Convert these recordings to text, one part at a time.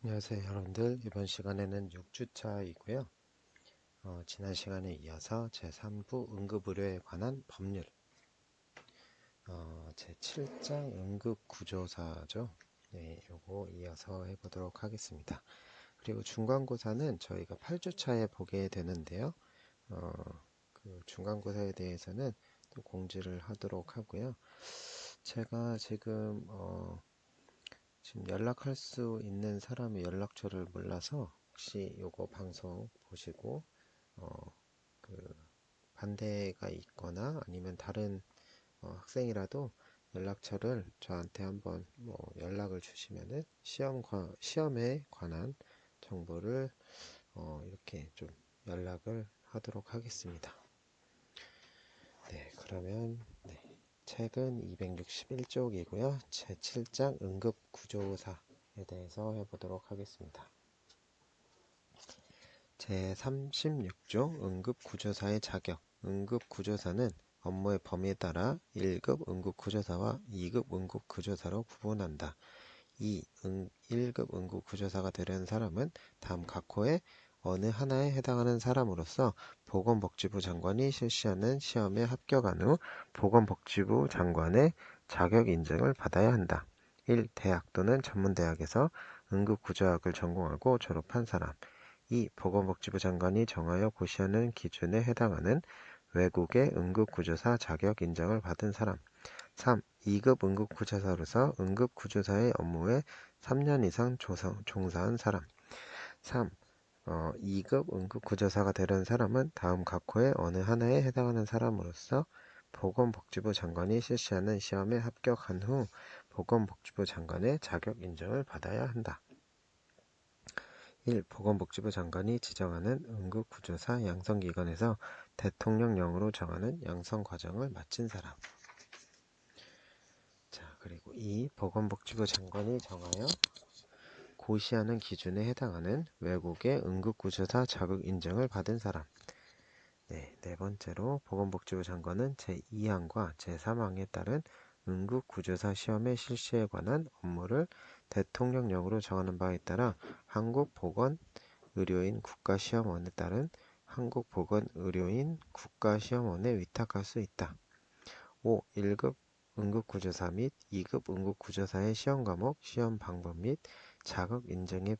안녕하세요 여러분들. 이번 시간에는 6주차이고요. 지난 시간에 이어서 제3부 응급의료에 관한 법률 제7장 응급구조사죠. 네, 요거 이어서 해보도록 하겠습니다. 그리고 중간고사는 저희가 8주차에 보게 되는데요. 어, 그 중간고사에 대해서는 또 공지를 하도록 하고요. 제가 지금 연락할 수 있는 사람의 연락처를 몰라서 혹시 요거 방송 보시고 그 반대가 있거나 아니면 다른 학생이라도 연락처를 저한테 한번 연락을 주시면은 시험에 관한 정보를 이렇게 좀 연락을 하도록 하겠습니다. 네, 그러면 네, 책은 261쪽이고요. 제7장 응급구조사에 대해서 해보도록 하겠습니다. 제36조 응급구조사의 자격. 응급구조사는 업무의 범위에 따라 1급 응급구조사와 2급 응급구조사로 구분한다. 1급 응급구조사가 되려는 사람은 다음 각호의 어느 하나에 해당하는 사람으로서 보건복지부 장관이 실시하는 시험에 합격한 후 보건복지부 장관의 자격 인증을 받아야 한다. 1. 대학 또는 전문대학에서 응급구조학을 전공하고 졸업한 사람. 2. 보건복지부 장관이 정하여 고시하는 기준에 해당하는 외국의 응급구조사 자격 인정을 받은 사람. 3. 2급 응급구조사로서 응급구조사의 업무에 3년 이상 종사한 사람. 3. 2급 응급구조사가 되려는 사람은 다음 각호의 어느 하나에 해당하는 사람으로서 보건복지부 장관이 실시하는 시험에 합격한 후 보건복지부 장관의 자격 인정을 받아야 한다. 1. 보건복지부 장관이 지정하는 응급구조사 양성기관에서 대통령령으로 정하는 양성과정을 마친 사람. 자, 그리고 2. 보건복지부 장관이 정하여 고시하는 기준에 해당하는 외국의 응급구조사 자격 인정을 받은 사람. 네 번째로 보건복지부 장관은 제2항과 제3항에 따른 응급구조사 시험의 실시에 관한 업무를 대통령령으로 정하는 바에 따라 한국보건의료인 국가시험원에 따른 한국보건의료인 국가시험원에 위탁할 수 있다. 5. 1급 응급구조사 및 2급 응급구조사의 시험 과목, 시험 방법 및 자격 인증에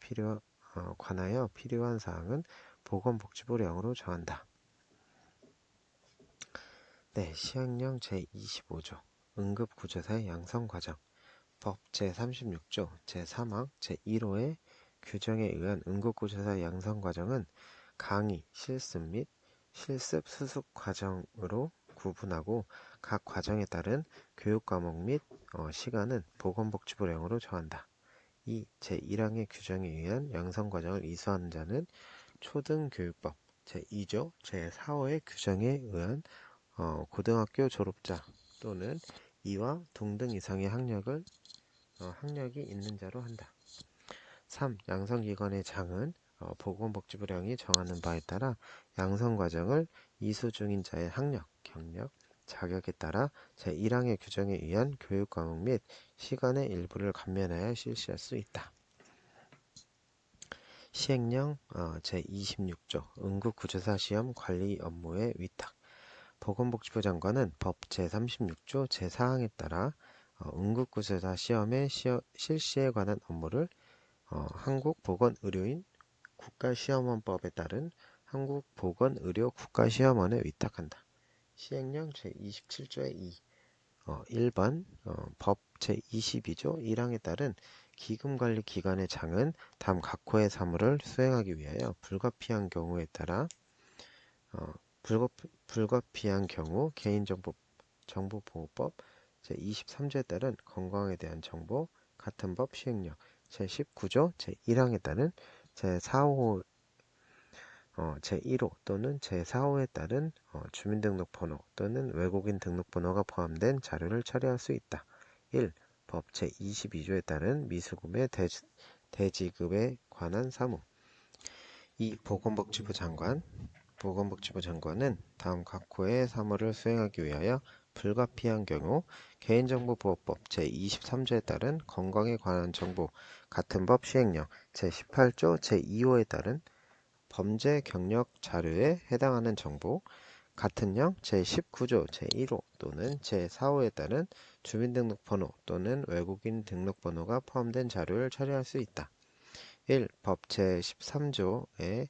관하여 필요한 사항은 보건복지부령으로 정한다. 네, 시행령 제25조 응급구조사의 양성과정. 법 제36조 제3항 제1호의 규정에 의한 응급구조사 양성과정은 강의, 실습 및 실습 수습 과정으로 구분하고 각 과정에 따른 교육과목 및 시간은 보건복지부령으로 정한다. 2. 제1항의 규정에 의한 양성과정을 이수하는 자는 초등교육법 제2조 제4호의 규정에 의한 고등학교 졸업자 또는 이와 동등 이상의 학력이 있는 자로 한다. 3. 양성기관의 장은 보건복지부령이 정하는 바에 따라 양성과정을 이수 중인 자의 학력, 경력, 자격에 따라 제1항의 규정에 의한 교육과목 및 시간의 일부를 감면하여 실시할 수 있다. 시행령 제26조 응급구조사 시험 관리 업무의 위탁. 보건복지부 장관은 법 제36조 제4항에 따라 응급구조사 시험의 실시에 관한 업무를 한국보건의료인 국가시험원법에 따른 한국보건의료 국가시험원에 위탁한다. 시행령 제27조의 2 1번 법 제22조 1항에 따른 기금관리기관의 장은 다음 각호의 사무를 수행하기 위하여 불가피한 경우에 따라 불가피한 경우 개인정보보호법 제23조에 따른 건강에 대한 정보 같은 법 시행령 제19조 제1항에 따른 제4호 제1호 또는 제4호에 따른 주민등록번호 또는 외국인 등록번호가 포함된 자료를 처리할 수 있다. 1. 법 제22조에 따른 미수금의 대지급에 관한 사무. 2. 보건복지부 장관은 다음 각호의 사무를 수행하기 위하여 불가피한 경우 개인정보보호법 제23조에 따른 건강에 관한 정보 같은 법 시행령 제18조 제2호에 따른 범죄 경력 자료에 해당하는 정보 같은 령 제19조 제1호 또는 제4호에 따른 주민등록번호 또는 외국인 등록번호가 포함된 자료를 처리할 수 있다. 1. 법 제13조의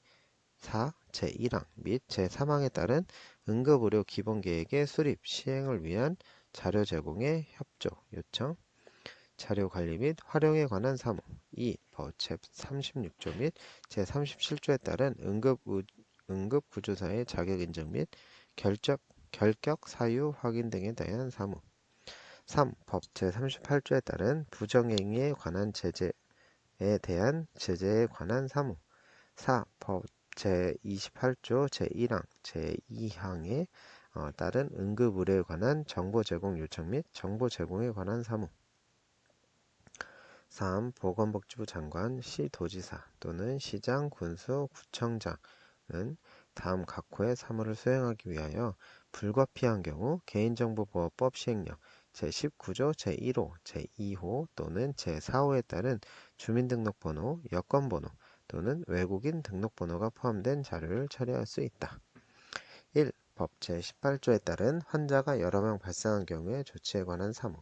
4. 제1항 및 제3항에 따른 응급의료 기본계획의 수립, 시행을 위한 자료 제공의 협조, 요청, 자료 관리 및 활용에 관한 사무. 2. 법 제36조 및 제37조에 따른 응급구조사의 자격 인정 및 결격 사유 확인 등에 대한 사무. 3. 법 제38조에 따른 부정행위에 관한 제재에 사무. 4. 법 제28조 제1항, 제2항에 따른 응급의료에 관한 정보 제공 요청 및 정보 제공에 관한 사무. 3. 보건복지부 장관, 시도지사 또는 시장, 군수, 구청장은 다음 각 호의 사무를 수행하기 위하여 불가피한 경우 개인정보보호법 시행령 제19조 제1호, 제2호 또는 제4호에 따른 주민등록번호, 여권번호 또는 외국인 등록번호가 포함된 자료를 처리할 수 있다. 1. 법 제18조에 따른 환자가 여러 명 발생한 경우의 조치에 관한 사무.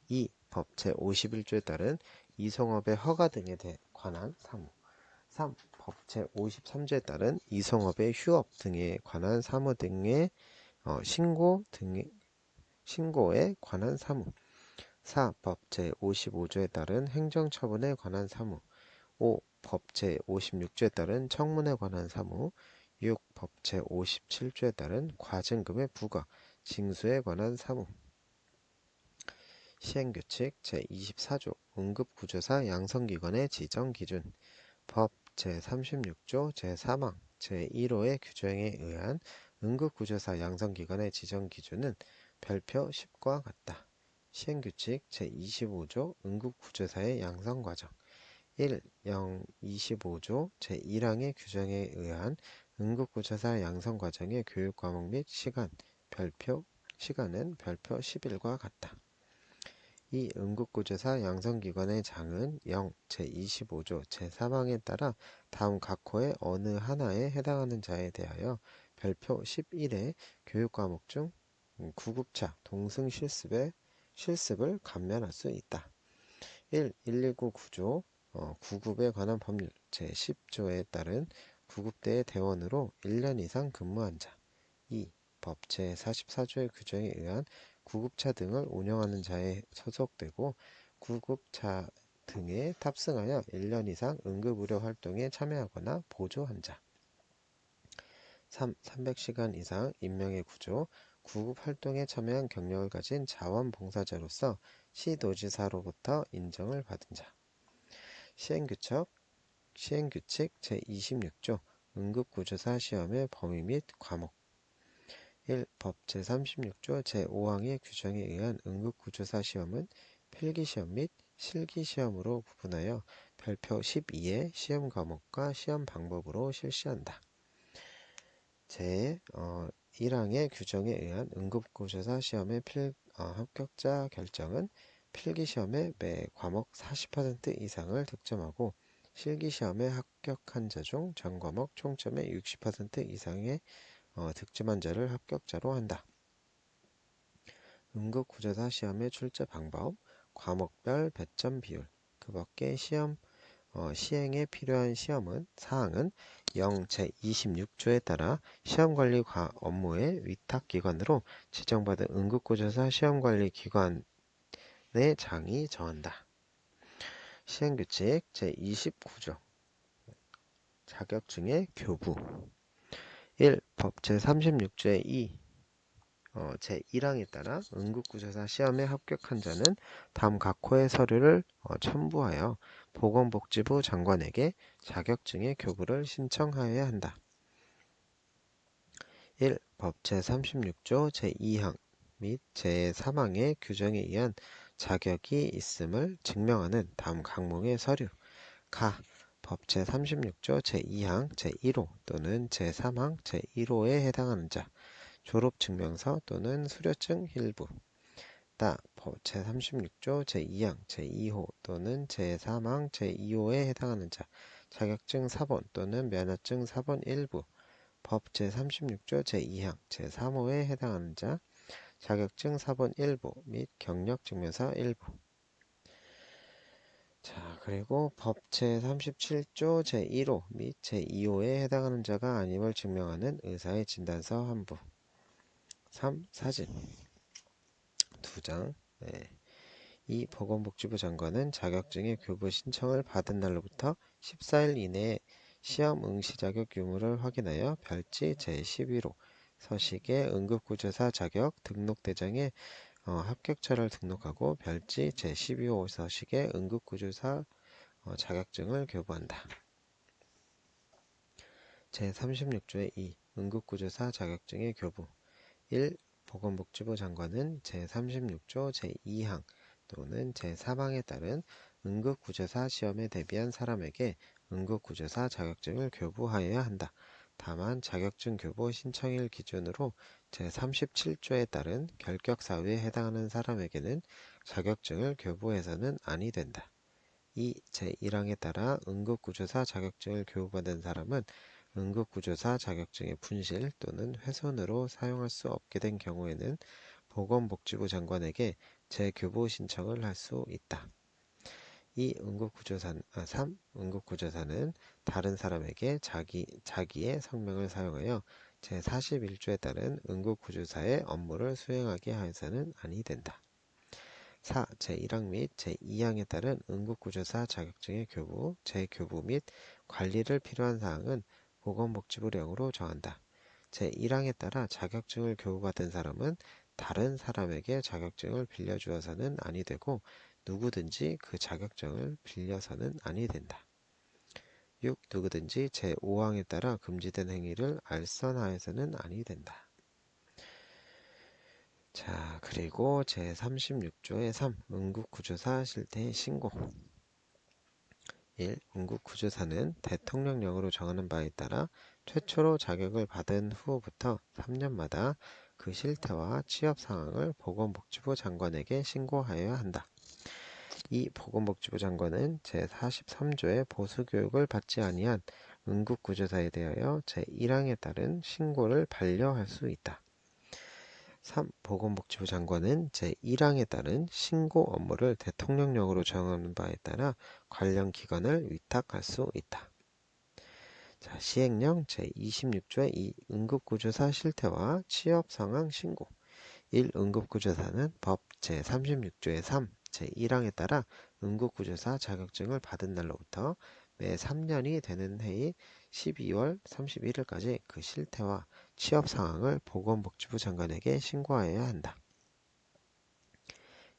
2. 법 제51조에 따른 이송업의 허가 등에 관한 사무. 3. 법 제53조에 따른 이송업의 휴업 등에 관한 사무 등의 신고에 관한 사무. 4. 법 제55조에 따른 행정처분에 관한 사무. 5. 법 제56조에 따른 청문에 관한 사무. 6. 법 제57조에 따른 과징금의 부과, 징수에 관한 사무. 시행규칙 제24조 응급구조사 양성기관의 지정기준. 법 제36조 제3항 제1호의 규정에 의한 응급구조사 양성기관의 지정기준은 별표 10과 같다. 시행규칙 제25조 응급구조사의 양성과정. 1. 25조 제1항의 규정에 의한 응급구조사 양성과정의 교육과목 및 시간은 별표 11과 같다. 이 응급구조사 양성기관의 장은 0. 제25조 제3항에 따라 다음 각 호의 어느 하나에 해당하는 자에 대하여 별표 11의 교육과목 중 구급차 동승 실습을 감면할 수 있다. 1. 119 구조 구급에 관한 법률 제10조에 따른 구급대의 대원으로 1년 이상 근무한 자. 2. 법 제44조의 규정에 의한 구급차 등을 운영하는 자에 소속되고 구급차 등에 탑승하여 1년 이상 응급의료 활동에 참여하거나 보조한 자. 3. 300시간 이상 인명의 구조, 구급 활동에 참여한 경력을 가진 자원봉사자로서 시도지사로부터 인정을 받은 자. 시행규칙 제26조 응급구조사 시험의 범위 및 과목. 1. 법 제36조 제5항의 규정에 의한 응급구조사 시험은 필기시험 및 실기시험으로 구분하여 별표 12의 시험 과목과 시험 방법으로 실시한다. 제1항의 규정에 의한 응급구조사 시험의 합격자 결정은 필기시험의 매 과목 40% 이상을 득점하고 실기시험에 합격한 자 중 전 과목 총점의 60% 이상의 득점한 자를 합격자로 한다. 응급구조사 시험의 출제 방법, 과목별 배점 비율, 그 밖에 시행에 필요한 사항은 0 제26조에 따라 시험관리 업무의 위탁기관으로 지정받은 응급구조사 시험관리기관의 장이 정한다. 시행규칙 제29조 자격증의 교부. 1. 법 제36조의 2 제1항에 따라 응급구조사 시험에 합격한 자는 다음 각 호의 서류를 첨부하여 보건복지부 장관에게 자격증의 교부를 신청하여야 한다. 1. 법 제36조 제2항 및 제3항의 규정에 의한 자격이 있음을 증명하는 다음 각몽의 서류. 가. 법 제36조 제2항 제1호 또는 제3항 제1호에 해당하는 자. 졸업증명서 또는 수료증 일부. 제36조 제2항 제2호 또는 제3항 제2호에 해당하는 자, 자격증 사본 또는 면허증 사본 일부. 법 제36조 제2항 제3호에 해당하는 자, 자격증 사본 일부 및 경력증명서 일부. 자, 그리고 법 제37조 제1호 및 제2호에 해당하는 자가 아님을 증명하는 의사의 진단서 한 부. 3. 사진 2장. 네. 이 보건복지부 장관은 자격증의 교부 신청을 받은 날로부터 14일 이내에 시험 응시 자격 유무를 확인하여 별지 제11호 서식의 응급구조사 자격 등록대장에 합격처를 등록하고 별지 제12호 서식의 응급구조사 자격증을 교부한다. 제36조의 2. 응급구조사 자격증의 교부. 1. 보건복지부 장관은 제36조 제2항 또는 제3항에 따른 응급구조사 시험에 대비한 사람에게 응급구조사 자격증을 교부하여야 한다. 다만 자격증 교부 신청일 기준으로 제37조에 따른 결격사유에 해당하는 사람에게는 자격증을 교부해서는 아니 된다. 2. 제1항에 따라 응급구조사 자격증을 교부받은 사람은 응급구조사 자격증의 분실 또는 훼손으로 사용할 수 없게 된 경우에는 보건복지부 장관에게 재교부 신청을 할 수 있다. 3. 응급구조사는 다른 사람에게 자기의 성명을 사용하여 제41조에 따른 응급구조사의 업무를 수행하게 하여서는 아니 된다. 4. 제1항 및 제2항에 따른 응급구조사 자격증의 교부, 재교부 및 관리를 필요한 사항은 보건복지부령으로 정한다. 제1항에 따라 자격증을 교부받은 사람은 다른 사람에게 자격증을 빌려주어서는 아니 되고 누구든지 그 자격증을 빌려서는 아니 된다. 6. 누구든지 제5항에 따라 금지된 행위를 알선하여서는 아니 된다. 자, 그리고 제36조의 3. 응급구조사 실태 신고. 1. 응급구조사는 대통령령으로 정하는 바에 따라 최초로 자격을 받은 후부터 3년마다 그 실태와 취업 상황을 보건복지부 장관에게 신고하여야 한다. 이 보건복지부 장관은 제43조의 보수교육을 받지 아니한 응급구조사에 대하여 제1항에 따른 신고를 반려할 수 있다. 3. 보건복지부 장관은 제1항에 따른 신고 업무를 대통령령으로 정하는 바에 따라 관련 기관을 위탁할 수 있다. 자, 시행령 제26조의 2. 응급구조사 실태와 취업상황 신고. 1. 응급구조사는 법 제36조의 3. 제1항에 따라 응급구조사 자격증을 받은 날로부터 매 3년이 되는 해인 12월 31일까지 그 실태와 취업 상황을 보건복지부 장관에게 신고하여야 한다.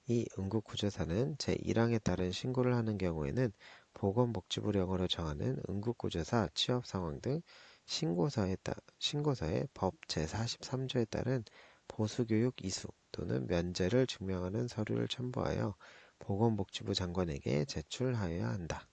이 응급구조사는 제1항에 따른 신고를 하는 경우에는 보건복지부령으로 정하는 응급구조사 취업 상황 등 신고서에 법 제43조에 따른 보수교육 이수 또는 면제를 증명하는 서류를 첨부하여 보건복지부 장관에게 제출하여야 한다.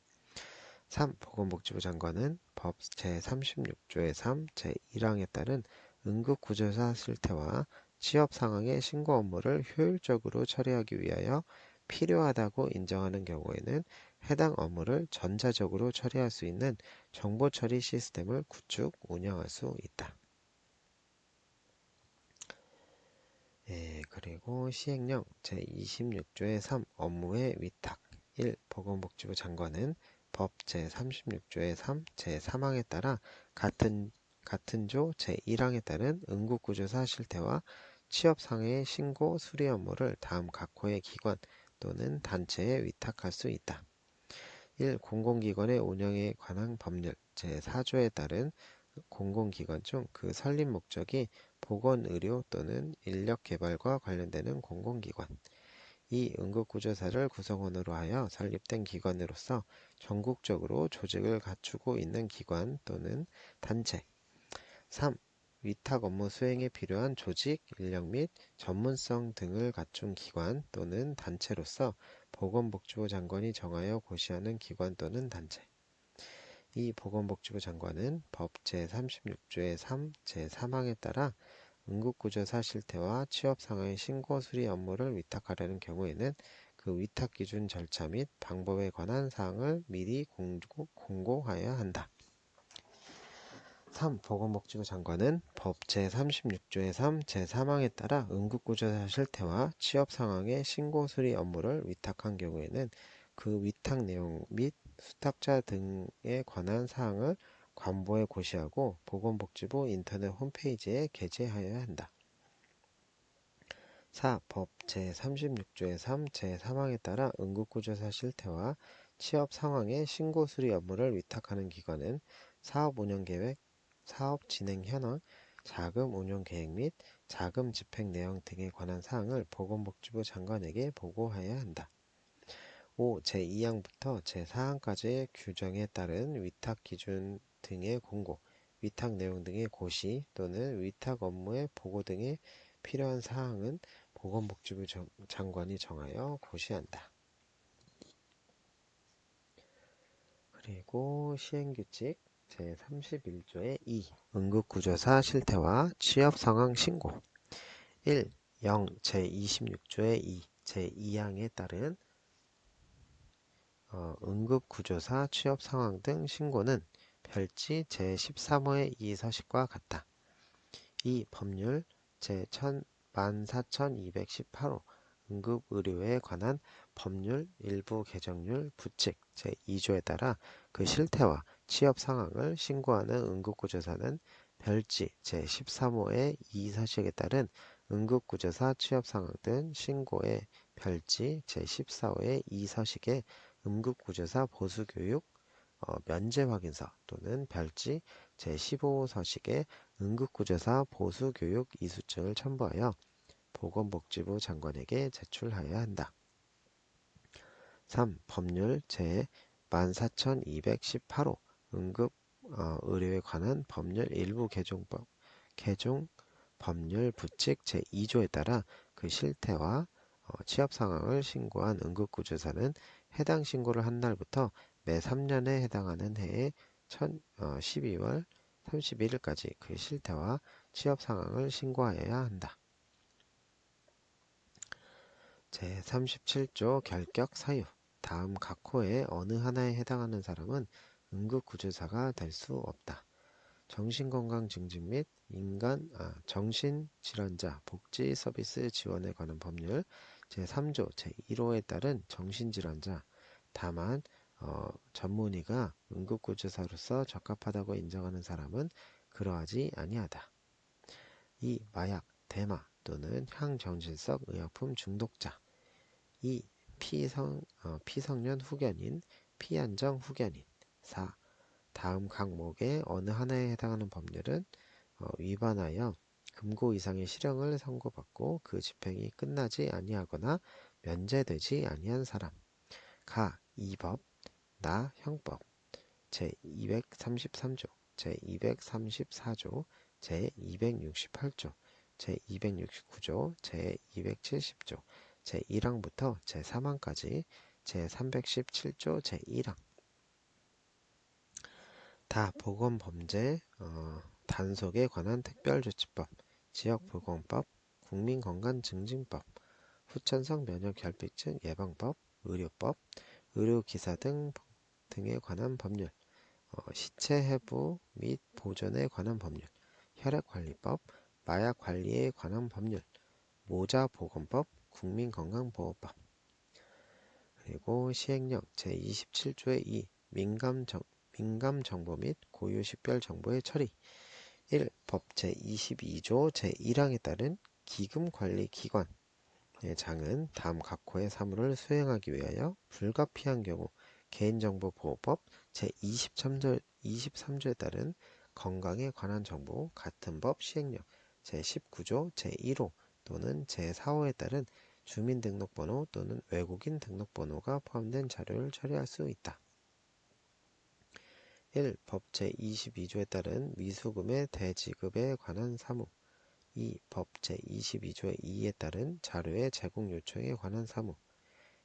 3. 보건복지부 장관은 법 제36조의 3, 제1항에 따른 응급구조사 실태와 취업 상황의 신고 업무를 효율적으로 처리하기 위하여 필요하다고 인정하는 경우에는 해당 업무를 전자적으로 처리할 수 있는 정보처리 시스템을 구축, 운영할 수 있다. 그리고 시행령 제26조의 3 업무의 위탁. 1. 보건복지부 장관은 법 제36조의 3 제3항에 따라 같은 조 제1항에 따른 응급구조사 실태와 취업상해의 신고 수리 업무를 다음 각호의 기관 또는 단체에 위탁할 수 있다. 1. 공공기관의 운영에 관한 법률 제4조에 따른 공공기관 중 그 설립 목적이 보건의료 또는 인력개발과 관련되는 공공기관. 2. 응급구조사를 구성원으로 하여 설립된 기관으로서 전국적으로 조직을 갖추고 있는 기관 또는 단체. 3. 위탁 업무 수행에 필요한 조직, 인력 및 전문성 등을 갖춘 기관 또는 단체로서 보건복지부 장관이 정하여 고시하는 기관 또는 단체. 이 보건복지부 장관은 법 제36조의 3, 제3항에 따라 응급구조사 실태와 취업 상황의 신고 수리 업무를 위탁하려는 경우에는 그 위탁 기준 절차 및 방법에 관한 사항을 미리 공고하여야 한다. 3. 보건복지부 장관은 법 제36조의 3 제3항에 따라 응급구조사 실태와 취업 상황의 신고 수리 업무를 위탁한 경우에는 그 위탁 내용 및 수탁자 등에 관한 사항을 관보에 고시하고 보건복지부 인터넷 홈페이지에 게재하여야 한다. 4. 법 제36조의 3 제3항에 따라 응급구조사 실태와 취업 상황의 신고 수리 업무를 위탁하는 기관은 사업 운영 계획, 사업 진행 현황, 자금 운용 계획 및 자금 집행 내용 등에 관한 사항을 보건복지부 장관에게 보고하여야 한다. 5. 제2항부터 제4항까지의 규정에 따른 위탁 기준 등의 공고, 위탁 내용 등의 고시 또는 위탁 업무의 보고 등에 필요한 사항은 보건복지부 장관이 정하여 고시한다. 그리고 시행규칙 제31조의 2 응급구조사 실태와 취업상황 신고 1. 0. 제26조의 2 제2항에 따른 응급구조사 취업상황 등 신고는 별지 제13호의 2 서식과 같다. 2. 법률 제14218호 응급의료에 관한 법률 일부 개정률 부칙 제2조에 따라 그 실태와 취업 상황을 신고하는 응급구조사는 별지 제13호의 2 서식에 따른 응급구조사 취업 상황 등 신고의 별지 제14호의 2 서식에 응급구조사 보수교육 면제 확인서 또는 별지 제15호 서식에 응급구조사 보수교육 이수증을 첨부하여 보건복지부 장관에게 제출하여야 한다. 3. 법률 제14218호 응급의료에 관한 법률 일부 개정 법률 부칙 제2조에 따라 그 실태와 취업 상황을 신고한 응급구조사는 해당 신고를 한 날부터 매 3년에 해당하는 해의 12월 31일까지 그 실태와 취업 상황을 신고하여야 한다. 제37조 결격 사유 다음 각 호의 어느 하나에 해당하는 사람은 응급구조사가 될 수 없다. 정신건강 증진 및 정신질환자 복지 서비스 지원에 관한 법률 제3조 제1호에 따른 정신질환자 다만 전문의가 응급구조사로서 적합하다고 인정하는 사람은 그러하지 아니하다. 2. 마약, 대마 또는 향정신성 의약품 중독자 2. 피성년 후견인, 피안정 후견인 4. 다음 항목의 어느 하나에 해당하는 법률은 위반하여 금고 이상의 실형을 선고받고 그 집행이 끝나지 아니하거나 면제되지 아니한 사람 가. 이법, 나. 형법 제233조, 제234조, 제268조, 제269조, 제270조, 제1항부터 제3항까지 제317조 제1항 다 보건범죄 단속에 관한 특별조치법, 지역보건법, 국민건강증진법, 후천성 면역결핍증 예방법, 의료법, 의료기사 등에 관한 법률, 시체 해부 및 보존에 관한 법률, 혈액관리법, 마약관리에 관한 법률, 모자보건법, 국민건강보호법 그리고 시행령 제27조의 2 민감정보 및 고유식별정보의 처리 1. 법 제22조 제1항에 따른 기금관리기관의 장은 다음 각 호의 사무를 수행하기 위하여 불가피한 경우 개인정보보호법 제23조에 따른 건강에 관한 정보 같은 법 시행령 제19조 제1호 또는 제4호에 따른 주민등록번호 또는 외국인 등록번호가 포함된 자료를 처리할 수 있다. 1. 법 제22조에 따른 미수금의 대지급에 관한 사무 2. 법 제22조의 2에 따른 자료의 제공 요청에 관한 사무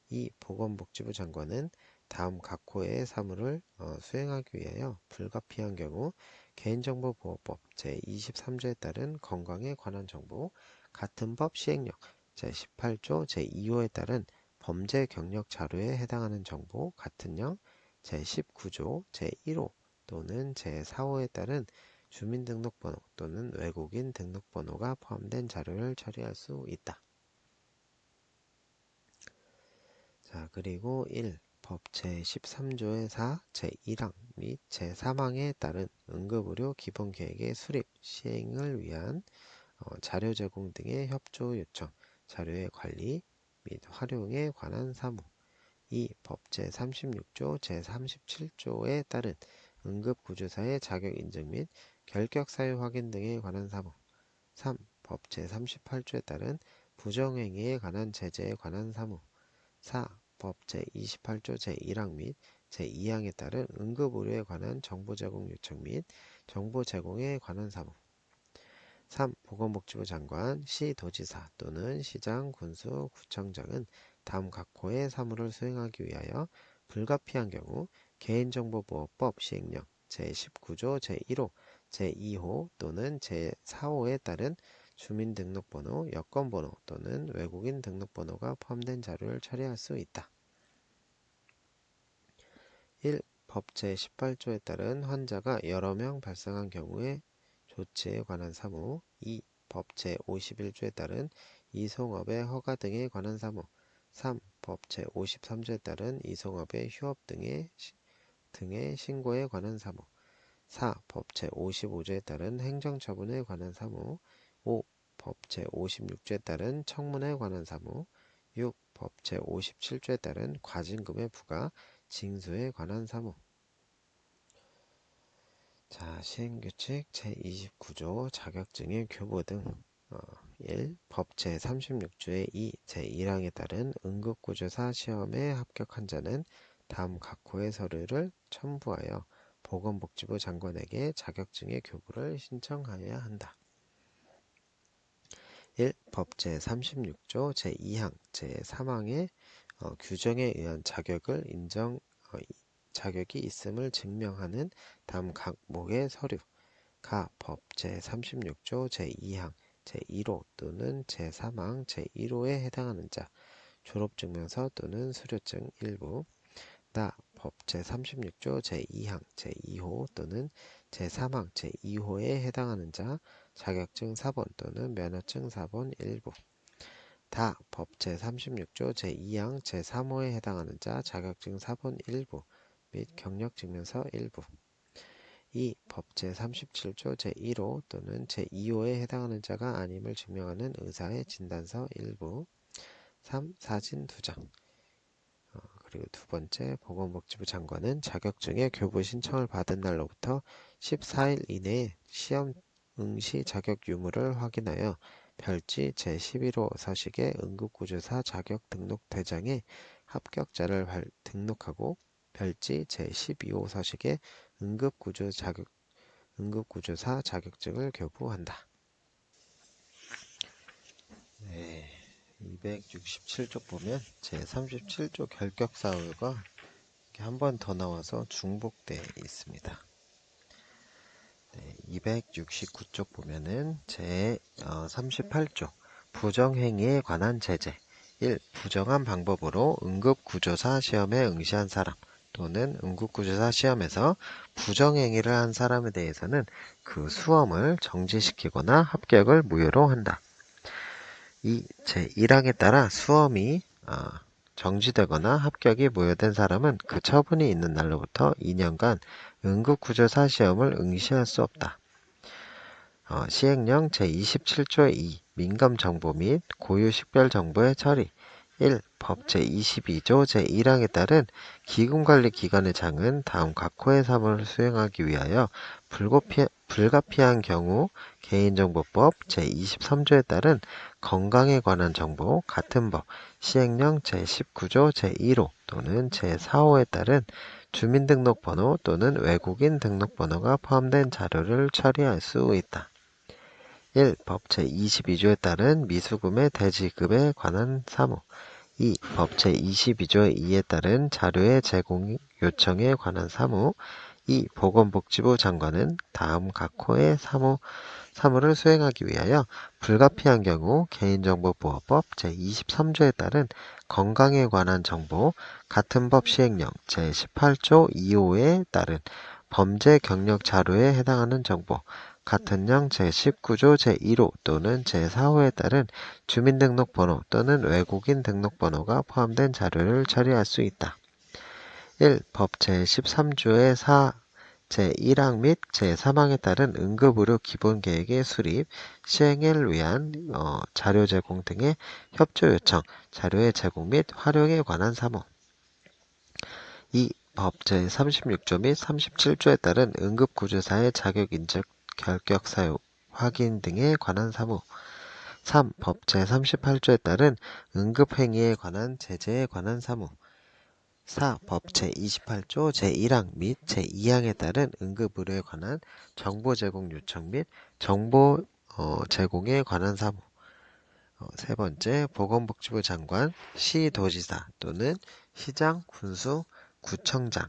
2. 보건복지부 장관은 다음 각 호의 사무를 수행하기 위하여 불가피한 경우 개인정보보호법 제23조에 따른 건강에 관한 정보, 같은 법 시행령 제18조 제2호에 따른 범죄 경력 자료에 해당하는 정보, 같은 령 제19조 제1호 또는 제4호에 따른 주민등록번호 또는 외국인 등록번호가 포함된 자료를 처리할 수 있다. 자, 그리고 1. 법 제13조의 4, 제1항 및 제3항에 따른 응급의료 기본계획의 수립, 시행을 위한 자료 제공 등의 협조 요청, 자료의 관리 및 활용에 관한 사무. 2. 법 제36조, 제37조에 따른 응급구조사의 자격 인증 및 결격 사유 확인 등에 관한 사무. 3. 법 제38조에 따른 부정행위에 관한 제재에 관한 사무. 4. 법 제28조 제1항 및 제2항에 따른 응급의료에 관한 정보 제공 요청 및 정보 제공에 관한 사무. 3. 보건복지부 장관, 시도지사 또는 시장, 군수, 구청장은 다음 각 호의 사무를 수행하기 위하여 불가피한 경우 개인정보보호법 시행령 제19조 제1호, 제2호 또는 제4호에 따른 주민등록번호, 여권번호 또는 외국인 등록번호가 포함된 자료를 처리할 수 있다. 1. 법 제18조에 따른 환자가 여러 명 발생한 경우에 조치에 관한 사무. 2. 법 제51조에 따른 이송업의 허가 등에 관한 사무. 3. 법 제53조에 따른 이송업의 휴업 등의 신고에 관한 사무. 4. 법 제55조에 따른 행정처분에 관한 사무. 5. 법 제56조에 따른 청문에 관한 사무. 6. 법 제57조에 따른 과징금의 부과, 징수에 관한 사무. 자, 시행규칙 제29조 자격증의 교부 등 1. 법 제36조의 2, 제1항에 따른 응급구조사 시험에 합격한 자는 다음 각 호의 서류를 첨부하여 보건복지부 장관에게 자격증의 교부를 신청하여야 한다. 1. 법 제36조 제2항, 제3항의 규정에 의한 자격이 있음을 증명하는 다음 각목의 서류. 가. 법 제36조 제2항, 제1호 또는 제3항, 제1호에 해당하는 자. 졸업증명서 또는 수료증 일부. 나. 법 제36조 제2항, 제2호 또는 제3항, 제2호에 해당하는 자. 자격증 4번 또는 면허증 4번 일부. 다. 법 제36조 제2항, 제3호에 해당하는 자. 자격증 4번 일부 및 경력증명서 일부. 2. 법 제37조 제1호 또는 제2호에 해당하는 자가 아님을 증명하는 의사의 진단서 일부. 3. 사진 2장. 그리고 두 번째, 보건복지부 장관은 자격증의 교부 신청을 받은 날로부터 14일 이내에 시험 응시 자격 유무를 확인하여 별지 제11호 서식의 응급구조사 자격 등록 대장에 합격자를 등록하고 별지 제12호 서식의 응급구조사 자격증을 교부한다. 네, 267쪽 보면 제37조 결격사유가 한 번 더 나와서 중복되어 있습니다. 네, 269쪽 보면은 제38조 부정행위에 관한 제재. 1. 부정한 방법으로 응급구조사 시험에 응시한 사람 또는 응급구조사 시험에서 부정행위를 한 사람에 대해서는 그 수험을 정지시키거나 합격을 무효로 한다. 2. 제1항에 따라 수험이 정지되거나 합격이 무효된 사람은 그 처분이 있는 날로부터 2년간 응급구조사 시험을 응시할 수 없다. 시행령 제27조 2 민감정보 및 고유식별정보의 처리. 1. 법 제22조 제1항에 따른 기금관리기관의 장은 다음 각 호의 사무를 수행하기 위하여 불가피한 경우 개인정보법 제23조에 따른 건강에 관한 정보, 같은 법 시행령 제19조 제1호 또는 제4호에 따른 주민등록번호 또는 외국인 등록번호가 포함된 자료를 처리할 수 있다. 1. 법 제22조에 따른 미수금의 대지급에 관한 사무. 2. 법 제22조 2에 따른 자료의 제공 요청에 관한 사무. 2. 보건복지부 장관은 다음 각 호의 사무를 수행하기 위하여 불가피한 경우 개인정보보호법 제23조에 따른 건강에 관한 정보, 같은 법 시행령 제18조 2호에 따른 범죄 경력 자료에 해당하는 정보, 같은 령 제19조 제1호 또는 제4호에 따른 주민등록번호 또는 외국인 등록번호가 포함된 자료를 처리할 수 있다. 1. 법 제13조의 제1항 및 제3항에 따른 응급의료 기본계획의 수립, 시행을 위한 자료 제공 등의 협조 요청, 자료의 제공 및 활용에 관한 사무. 2. 법 제36조 및 37조에 따른 응급구조사의 자격인적 결격 사유 확인 등에 관한 사무. 3. 법 제38조에 따른 응급행위에 관한 제재에 관한 사무. 4. 법 제28조 제1항 및 제2항에 따른 응급의료에 관한 정보 제공 요청 및 정보 제공에 관한 사무. 세 번째, 보건복지부 장관, 시도지사 또는 시장, 군수, 구청장.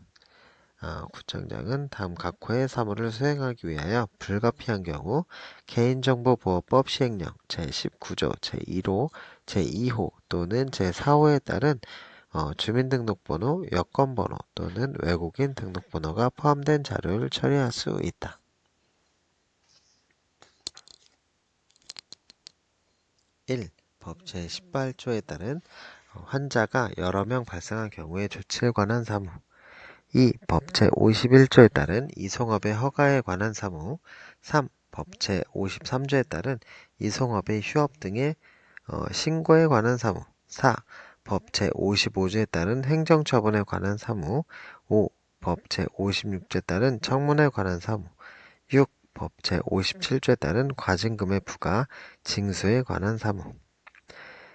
구청장은 다음 각 호의 사무를 수행하기 위하여 불가피한 경우 개인정보보호법 시행령 제19조 제1호, 제2호 또는 제4호에 따른 주민등록번호, 여권번호 또는 외국인 등록번호가 포함된 자료를 처리할 수 있다. 1. 법 제18조에 따른 환자가 여러 명 발생한 경우의 조치에 관한 사무. 2. 법 제51조에 따른 이송업의 허가에 관한 사무. 3. 법 제53조에 따른 이송업의 휴업 등의 신고에 관한 사무. 4. 법 제55조에 따른 행정처분에 관한 사무. 5. 법 제56조에 따른 청문에 관한 사무. 6. 법 제57조에 따른 과징금의 부과, 징수에 관한 사무.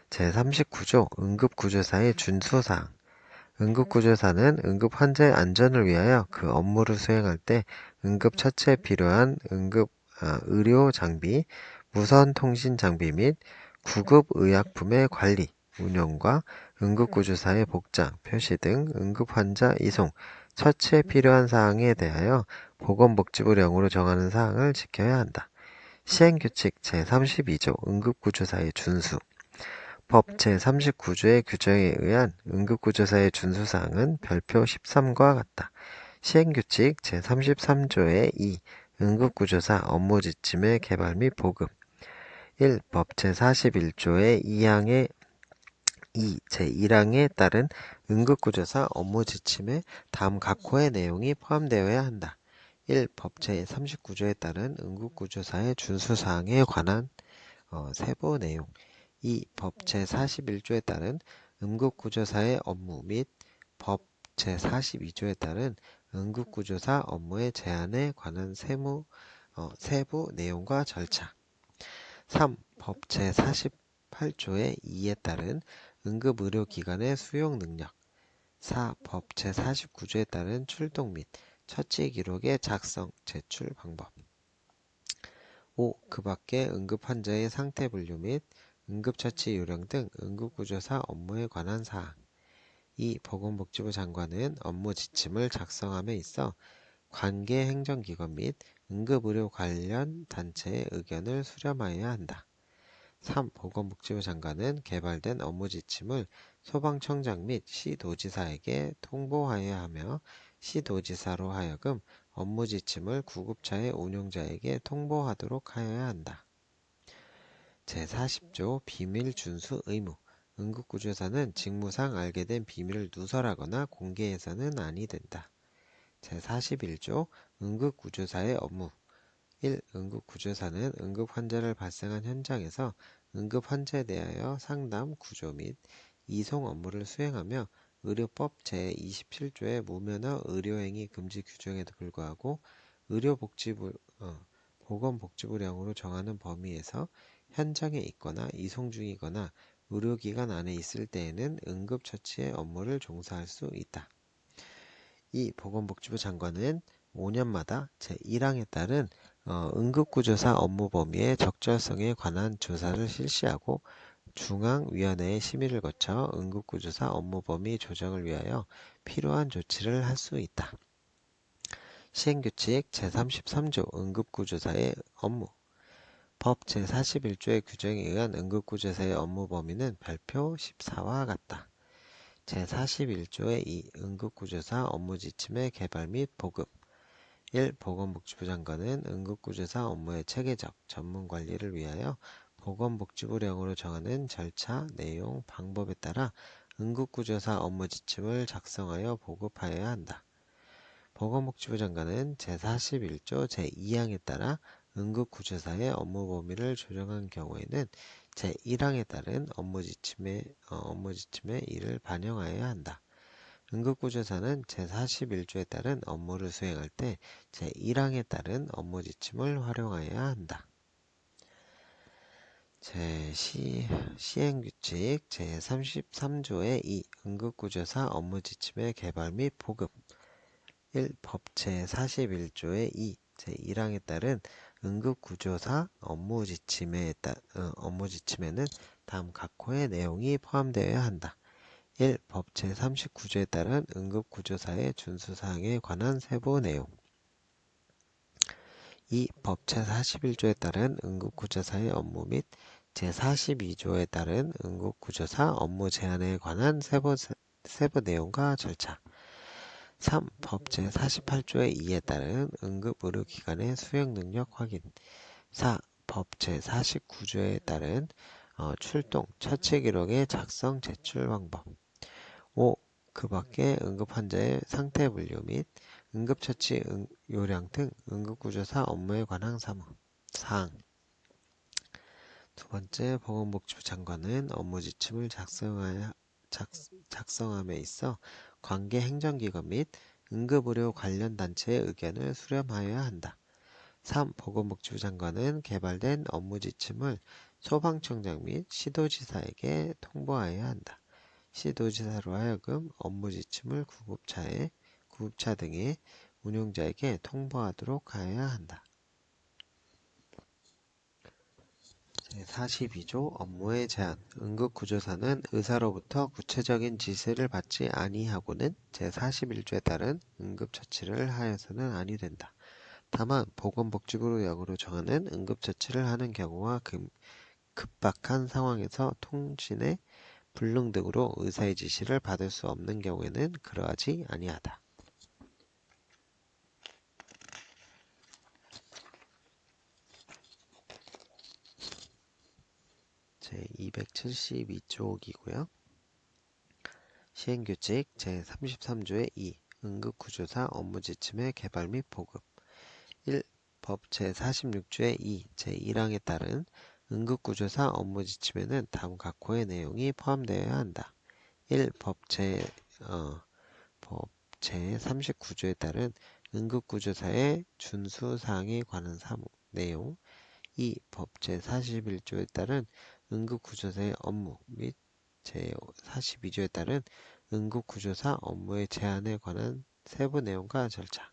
제39조 응급구조사의 준수사항. 응급구조사는 응급환자의 안전을 위하여 그 업무를 수행할 때 응급처치에 필요한 의료 장비, 무선 통신 장비 및 구급의약품의 관리, 운영과 응급구조사의 복장, 표시 등 응급환자 이송, 처치에 필요한 사항에 대하여 보건복지부령으로 정하는 사항을 지켜야 한다. 시행규칙 제32조 응급구조사의 준수. 법 제39조의 규정에 의한 응급구조사의 준수사항은 별표 13과 같다. 시행규칙 제33조의 2. 응급구조사 업무지침의 개발 및 보급. 1. 법 제41조의 2항의 2. 제1항에 따른 응급구조사 업무지침에 다음 각 호의 내용이 포함되어야 한다. 1. 법 제39조에 따른 응급구조사의 준수사항에 관한 세부 내용. 2. 법 제41조에 따른 응급구조사의 업무 및 법 제42조에 따른 응급구조사 업무의 제한에 관한 세부 내용과 절차. 3. 법 제48조의 2에 따른 응급의료기관의 수용 능력. 4. 법 제49조에 따른 출동 및 처치 기록의 작성, 제출 방법. 5. 그 밖의 응급환자의 상태 분류 및 응급처치 요령 등 응급구조사 업무에 관한 사항. 2. 보건복지부 장관은 업무 지침을 작성함에 있어 관계 행정기관 및 응급의료 관련 단체의 의견을 수렴하여야 한다. 3. 보건복지부 장관은 개발된 업무 지침을 소방청장 및 시도지사에게 통보하여야 하며 시도지사로 하여금 업무 지침을 구급차의 운용자에게 통보하도록 하여야 한다. 제40조 비밀 준수 의무. 응급구조사는 직무상 알게 된 비밀을 누설하거나 공개해서는 아니 된다. 제41조 응급구조사의 업무. 1. 응급구조사는 응급환자를 발생한 현장에서 응급환자에 대하여 상담, 구조 및 이송 업무를 수행하며 의료법 제27조의 무면허 의료행위 금지 규정에도 불구하고 보건복지부령으로 정하는 범위에서 현장에 있거나 이송 중이거나 의료기관 안에 있을 때에는 응급처치의 업무를 종사할 수 있다. 2. 보건복지부 장관은 5년마다 제1항에 따른 응급구조사 업무 범위의 적절성에 관한 조사를 실시하고 중앙위원회의 심의를 거쳐 응급구조사 업무 범위 조정을 위하여 필요한 조치를 할 수 있다. 시행규칙 제33조 응급구조사의 업무 법 제41조의 규정에 의한 응급구조사의 업무 범위는 별표 14와 같다. 제41조의 2 응급구조사 업무 지침의 개발 및 보급 1. 보건복지부 장관은 응급구조사 업무의 체계적 전문 관리를 위하여 보건복지부령으로 정하는 절차, 내용, 방법에 따라 응급구조사 업무 지침을 작성하여 보급하여야 한다. 보건복지부 장관은 제41조 제2항에 따라 응급구조사의 업무 범위를 조정한 경우에는 제1항에 따른 업무 지침에 이를 반영하여야 한다. 응급구조사는 제41조에 따른 업무를 수행할 때 제1항에 따른 업무 지침을 활용하여야 한다. 시행규칙 제33조의 2 응급구조사 업무 지침의 개발 및 보급 1. 법 제41조의 2 제1항에 따른 응급구조사 업무 지침에는 다음 각호의 내용이 포함되어야 한다. 1. 법 제39조에 따른 응급구조사의 준수사항에 관한 세부 내용 2. 법 제41조에 따른 응급구조사의 업무 및 제42조에 따른 응급구조사 업무 제한에 관한 세부 내용과 절차 3. 법 제48조의 2에 따른 응급의료기관의 수행능력 확인 4. 법 제49조에 따른 출동, 처치기록의 작성, 제출 방법 5. 그 밖에 응급환자의 상태 분류 및 응급처치 요령 등 응급구조사 업무에 관한 사항 두 번째, 보건복지부 장관은 업무 지침을 작성함에 있어 관계 행정기관 및 응급의료 관련 단체의 의견을 수렴하여야 한다. 3. 보건복지부 장관은 개발된 업무 지침을 소방청장 및 시도지사에게 통보하여야 한다. 시도지사로 하여금 업무 지침을 구급차 등의 운용자에게 통보하도록 하여야 한다. 제42조 업무의 제한 응급구조사는 의사로부터 구체적인 지시를 받지 아니하고는 제41조에 따른 응급처치를 하여서는 아니 된다. 다만 보건복지부령으로 정하는 응급처치를 하는 경우와 급박한 상황에서 통신의 불능 등으로 의사의 지시를 받을 수 없는 경우에는 그러하지 아니하다. 제272쪽이고요. 시행규칙 제33조의 2 응급구조사 업무 지침의 개발 및 보급 1. 법 제46조의 2 제1항에 따른 응급구조사 업무 지침에는 다음 각호의 내용이 포함되어야 한다. 1. 법 제39조에 따른 응급구조사의 준수사항에 관한 내용 2. 법 제41조에 따른 응급구조사의 업무 및 제42조에 따른 응급구조사 업무의 제한에 관한 세부 내용과 절차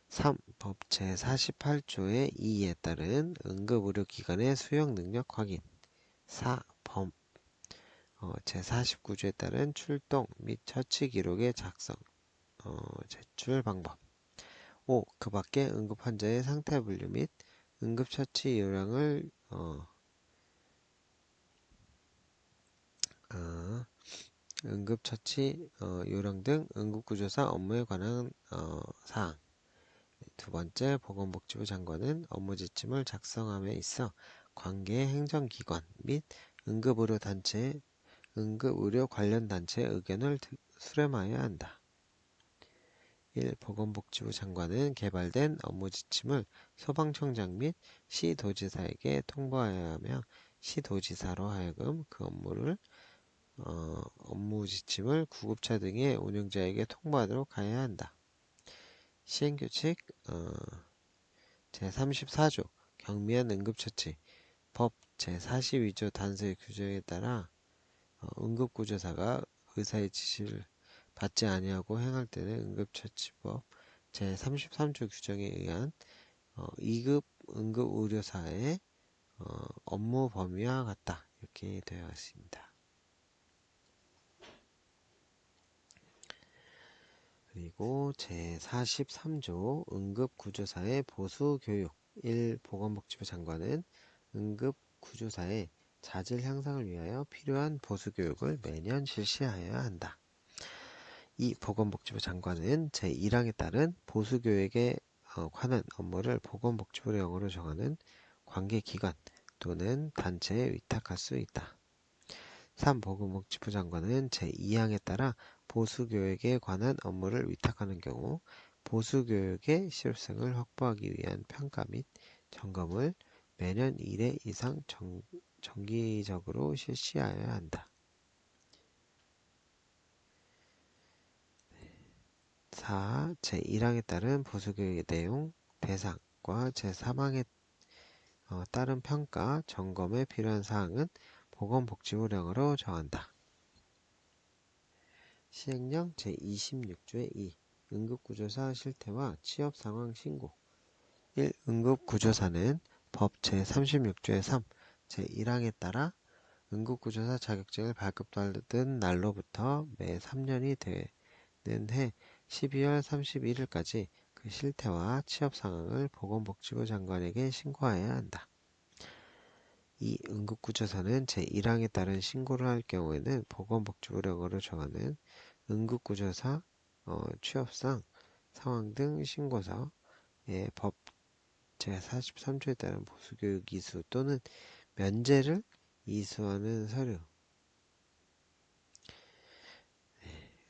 3. 법 제48조의 2에 따른 응급의료기관의 수용능력 확인 4. 법 제49조에 따른 출동 및 처치 기록의 작성, 제출 방법 5. 그 밖에 응급환자의 상태 분류 및 응급처치 요령을 응급처치 요령 등 응급구조사 업무에 관한 사항 두 번째, 보건복지부 장관은 업무 지침을 작성함에 있어 관계 행정기관 및 응급의료 관련 단체의 의견을 수렴하여야 한다. 1. 보건복지부 장관은 개발된 업무 지침을 소방청장 및 시도지사에게 통보하여야 하며 시도지사로 하여금 그 업무 지침을 구급차 등의 운영자에게 통보하도록 하여야 한다. 시행규칙 제34조 경미한 응급처치 법 제42조 단서의 규정에 따라 응급구조사가 의사의 지시를 받지 아니하고 행할 때는 응급처치법 제33조 규정에 의한 2급 응급의료사의 업무 범위와 같다. 이렇게 되어 있습니다. 그리고 제43조 응급구조사의 보수교육 1. 보건복지부 장관은 응급구조사의 자질 향상을 위하여 필요한 보수교육을 매년 실시하여야 한다. 2. 보건복지부 장관은 제1항에 따른 보수교육에 관한 업무를 보건복지부로 영어로 정하는 관계기관 또는 단체에 위탁할 수 있다. 3. 보건복지부 장관은 제2항에 따라 보수교육에 관한 업무를 위탁하는 경우 보수교육의 실효성을 확보하기 위한 평가 및 점검을 매년 1회 이상 정기적으로 실시하여야 한다. 4. 제1항에 따른 보수교육의 내용, 대상과 제3항에 따른 평가, 점검에 필요한 사항은 보건복지부령으로 정한다. 시행령 제26조의 2. 응급구조사 실태와 취업상황 신고 1. 응급구조사는 법 제36조의 3. 제1항에 따라 응급구조사 자격증을 발급받은 날로부터 매 3년이 되는 해 12월 31일까지 그 실태와 취업상황을 보건복지부 장관에게 신고하여야 한다. 2. 응급구조사는 제1항에 따른 신고를 할 경우에는 보건복지부령으로 정하는 응급구조사 취업상 상황 등 신고서에 법 제43조에 따른 보수교육 이수 또는 면제를 이수하는 서류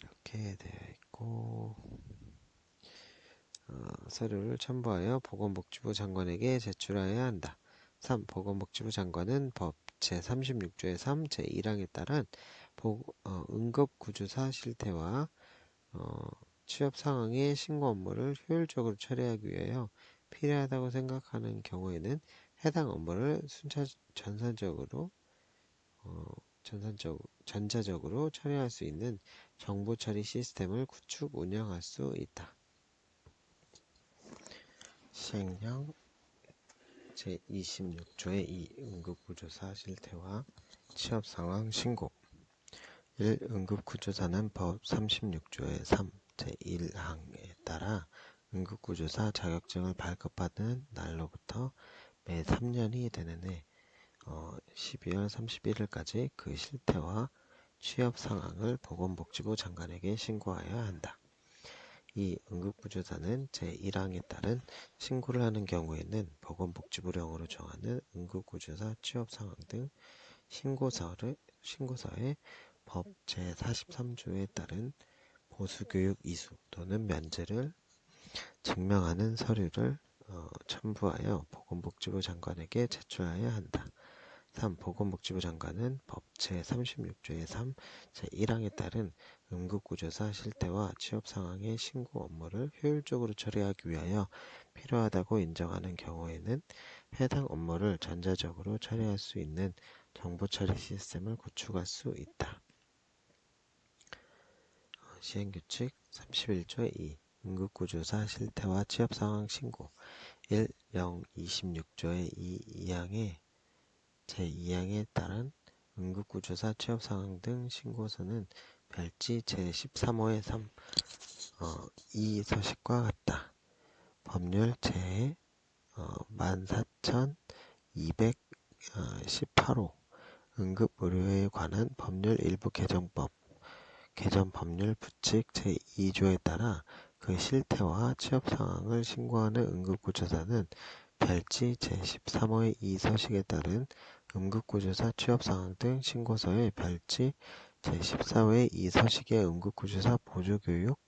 이렇게 되어 있고 서류를 첨부하여 보건복지부 장관에게 제출하여야 한다. 3. 보건복지부 장관은 법 제36조의 3, 제1항에 따른 응급구조사 실태와 취업 상황의 신고 업무를 효율적으로 처리하기 위하여 필요하다고 생각하는 경우에는 해당 업무를 전자적으로 처리할 수 있는 정보 처리 시스템을 구축 운영할 수 있다. 시행령 제26조의 2. 응급구조사 실태와 취업상황 신고 1. 응급구조사는 법 36조의 3, 제1항에 따라 응급구조사 자격증을 발급받은 날로부터 매 3년이 되는 해 12월 31일까지 그 실태와 취업 상황을 보건복지부 장관에게 신고하여야 한다. 2. 응급구조사는 제1항에 따른 신고를 하는 경우에는 보건복지부령으로 정하는 응급구조사 취업 상황 등 신고서에 법 제43조에 따른 보수교육 이수 또는 면제를 증명하는 서류를 첨부하여 보건복지부 장관에게 제출하여야 한다. 3. 보건복지부 장관은 법 제36조의 3, 제1항에 따른 응급구조사 실태와 취업상황의 신고 업무를 효율적으로 처리하기 위하여 필요하다고 인정하는 경우에는 해당 업무를 전자적으로 처리할 수 있는 정보처리 시스템을 구축할 수 있다. 시행규칙 31조의 2. 응급구조사 실태와 취업상황 신고 1. 26조의 2항에 제2항에 따른 응급구조사 취업상황 등 신고서는 별지 제13호의 3, 이 서식과 같다. 법률 제 14,218호 응급의료에 관한 법률 일부 개정법 개정 법률 부칙 제2조에 따라 그 실태와 취업상황을 신고하는 응급구조사는 별지 제13호의 2서식에 따른 응급구조사 취업상황 등 신고서의 별지 제14호의 2서식의 응급구조사 보조교육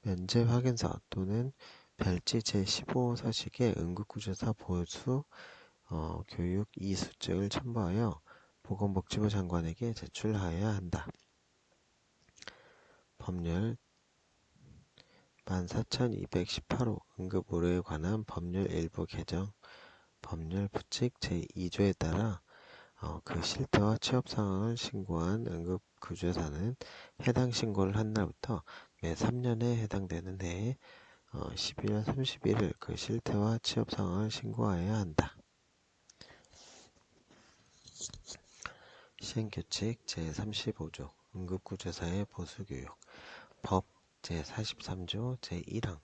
면제 확인서 또는 별지 제15서식의 응급구조사 보수 교육 이수증을 첨부하여 보건복지부 장관에게 제출하여야 한다. 법률 14,218호 응급의료에 관한 법률 일부 개정 법률 부칙 제2조에 따라 그 실태와 취업 상황을 신고한 응급구조사는 해당 신고를 한 날부터 매 3년에 해당되는 해에 12월 31일 그 실태와 취업 상황을 신고하여야 한다. 시행규칙 제35조 응급구조사의 보수교육 법 제43조 제1항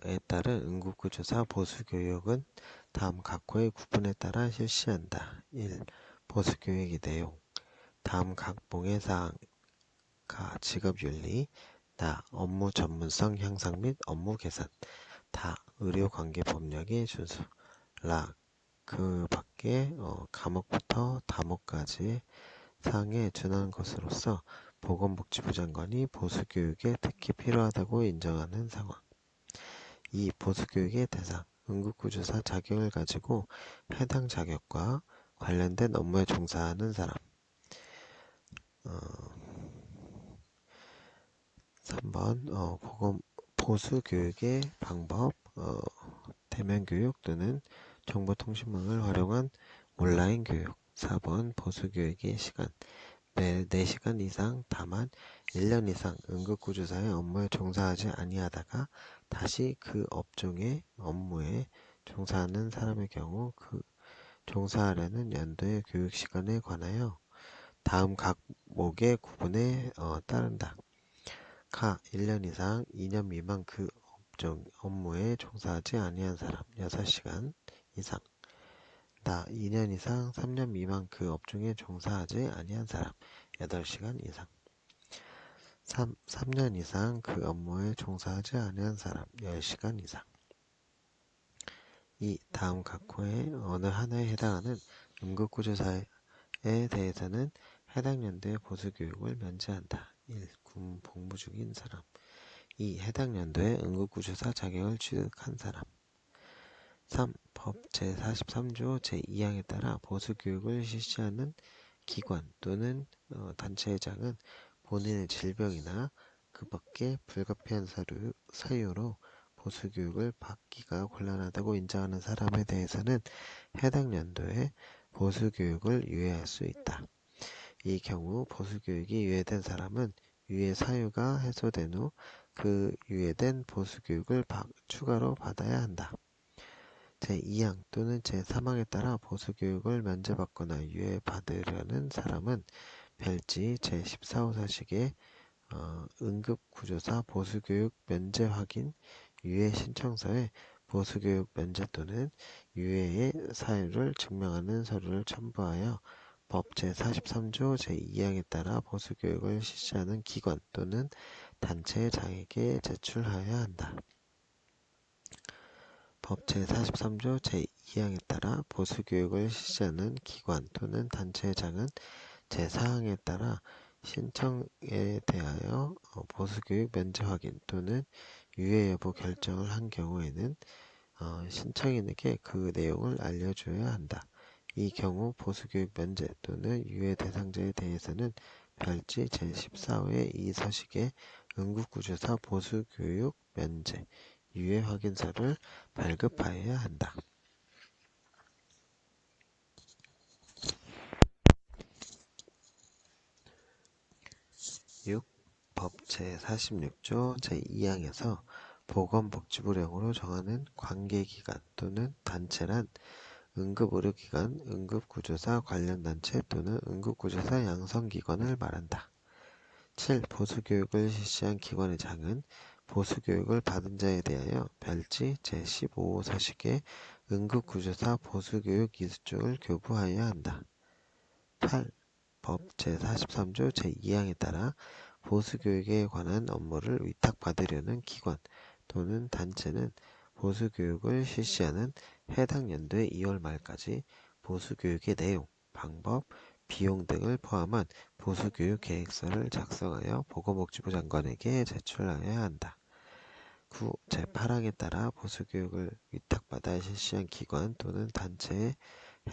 에 따른 응급구조사 보수교육은 다음 각호의 구분에 따라 실시한다. 1. 보수교육의 내용 다음 각 봉해사항 가 직업윤리 나 업무 전문성 향상 및 업무 개선 다 의료관계법령의 준수 라 그 밖에 과목부터 다목까지 사항에 준하는 것으로서 보건복지부 장관이 보수교육에 특히 필요하다고 인정하는 상황. 이 보수교육의 대상, 응급구조사 자격을 가지고 해당 자격과 관련된 업무에 종사하는 사람. 3번 보수교육의 방법, 대면교육 또는 정보통신망을 활용한 온라인 교육. 4번 보수교육의 시간, 매 4시간 이상 다만 1년 이상 응급구조사의 업무에 종사하지 아니하다가 다시 그 업종의 업무에 종사하는 사람의 경우 그 종사하려는 연도의 교육시간에 관하여 다음 각목의 구분에 따른다. 가 1년 이상 2년 미만 그 업종 업무에 종사하지 아니한 사람 6시간 이상 나 2년 이상 3년 미만 그 업종에 종사하지 아니한 사람 8시간 이상 3년 이상 그 업무에 종사하지 아니한 사람 10시간 이상 이 다음 각호의 어느 하나에 해당하는 응급구조사에 대해서는 해당 연도의 보수교육을 면제한다. 1. 군 복무 중인 사람 2. 해당 연도에 응급구조사 자격을 취득한 사람 3. 법 제43조 제2항에 따라 보수교육을 실시하는 기관 또는 단체장은 본인의 질병이나 그 밖에 불가피한 사유로 보수교육을 받기가 곤란하다고 인정하는 사람에 대해서는 해당 연도에 보수교육을 유예할 수 있다. 이 경우 보수교육이 유예된 사람은 유예 사유가 해소된 후 그 유예된 보수교육을 추가로 받아야 한다. 제2항 또는 제3항에 따라 보수교육을 면제받거나 유예받으려는 사람은 별지 제14호사식의 응급구조사 보수교육 면제 확인 유예 신청서에 보수교육 면제 또는 유예의 사유를 증명하는 서류를 첨부하여 법 제43조 제2항에 따라 보수교육을 실시하는 기관 또는 단체장에게 제출하여야 한다. 법 제43조 제2항에 따라 보수교육을 실시하는 기관 또는 단체장은 제4항에 따라 신청에 대하여 보수교육 면제 확인 또는 유예 여부 결정을 한 경우에는 신청인에게 그 내용을 알려줘야 한다. 이 경우 보수교육 면제 또는 유예 대상자에 대해서는 별지 제14호의 이 서식에 응급구조사 보수교육 면제, 유예 확인서를 발급하여야 한다. 6. 법 제46조 제2항에서 보건복지부령으로 정하는 관계기관 또는 단체란 응급의료기관, 응급구조사 관련단체 또는 응급구조사 양성기관을 말한다. 7. 보수교육을 실시한 기관의 장은 보수교육을 받은 자에 대하여 별지 제15호 서식에 응급구조사 보수교육 이수증을 교부하여야 한다. 8. 법 제43조 제2항에 따라 보수교육에 관한 업무를 위탁받으려는 기관 또는 단체는 보수교육을 실시하는 해당 연도의 2월 말까지 보수교육의 내용, 방법, 비용 등을 포함한 보수교육 계획서를 작성하여 보건복지부 장관에게 제출하여야 한다. 9. 제8항에 따라 보수교육을 위탁받아 실시한 기관 또는 단체의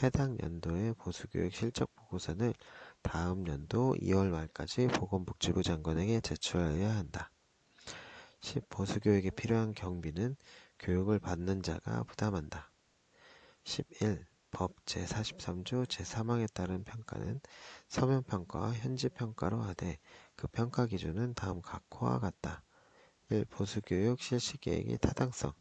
해당 연도의 보수교육 실적 보고서는 다음 연도 2월 말까지 보건복지부 장관에게 제출하여야 한다. 10. 보수교육에 필요한 경비는 교육을 받는 자가 부담한다. 11. 법 제43조 제3항에 따른 평가는 서면평가와 현지평가로 하되 그 평가 기준은 다음 각호와 같다. 1. 보수교육 실시계획의 타당성.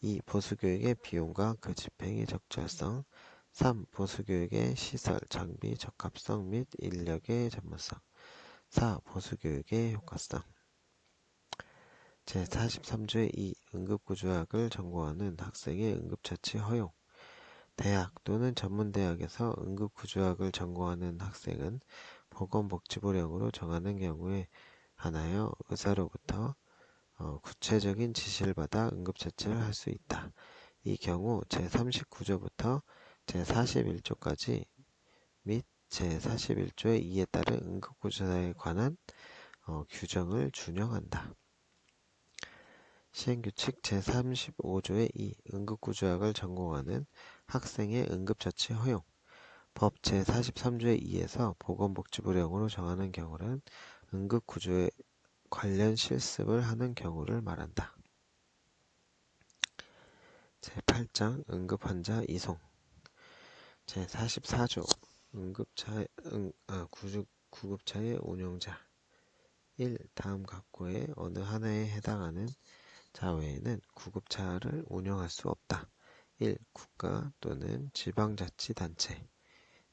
2. 보수교육의 비용과 그 집행의 적절성. 3. 보수교육의 시설, 장비, 적합성 및 인력의 전문성. 4. 보수교육의 효과성. 제43조의 2. 응급구조학을 전공하는 학생의 응급처치 허용. 대학 또는 전문대학에서 응급구조학을 전공하는 학생은 보건복지부령으로 정하는 경우에 한하여 의사로부터 구체적인 지시를 받아 응급처치를 할 수 있다. 이 경우 제39조부터 제41조까지 및 제41조의 2에 따른 응급구조사에 관한 규정을 준용한다. 시행규칙 제35조의 2. 응급구조학을 전공하는 학생의 응급처치 허용. 법 제43조의 2에서 보건복지부령으로 정하는 경우는 응급구조에 관련 실습을 하는 경우를 말한다. 제8장 응급환자 이송. 제44조 구급차의 운용자. 1. 다음 각호의 어느 하나에 해당하는 자 외에는 구급차를 운영할 수 없다. 1. 국가 또는 지방자치단체.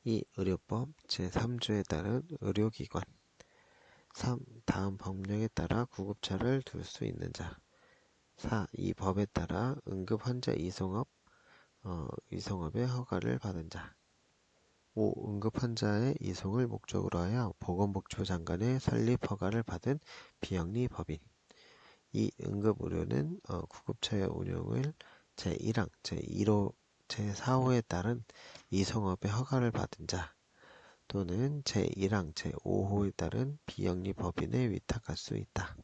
2. 의료법 제3조에 따른 의료기관. 3. 다음 법령에 따라 구급차를 둘 수 있는 자. 4. 이 법에 따라 응급환자 이송업의 허가를 받은 자. 5. 응급환자의 이송을 목적으로 하여 보건복지부 장관의 설립 허가를 받은 비영리 법인. 2. 응급의료는 구급차의 운영을 제1항, 제1호, 제4호에 따른 이송업의 허가를 받은 자 또는 제1항, 제5호에 따른 비영리 법인에 위탁할 수 있다.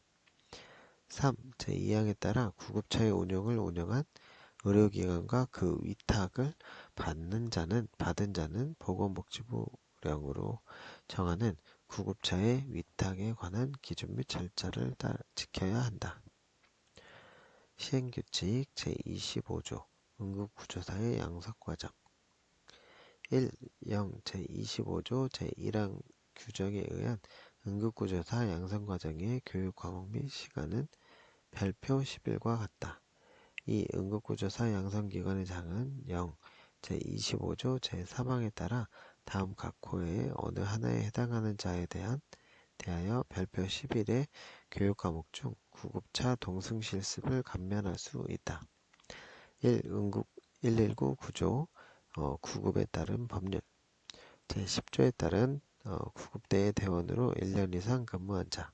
3. 제2항에 따라 구급차의 운영을 운영한 의료기관과 그 위탁을 받은 자는 보건복지부령으로 정하는 구급차의 위탁에 관한 기준 및 절차를 지켜야 한다. 시행규칙 제25조 응급구조사의 양석과정. 1. 0. 제25조 제1항 규정에 의한 응급구조사 양성과정의 교육 과목 및 시간은 별표 10일과 같다. 2. 응급구조사 양성기관의 장은 0. 제25조 제3항에 따라 다음 각호의 어느 하나에 해당하는 자에 대하여 별표 11의 교육 과목 중 구급차 동승 실습을 감면할 수 있다. 1. 119 구조 구급에 따른 법률. 제10조에 따른 구급대의 대원으로 1년 이상 근무한 자.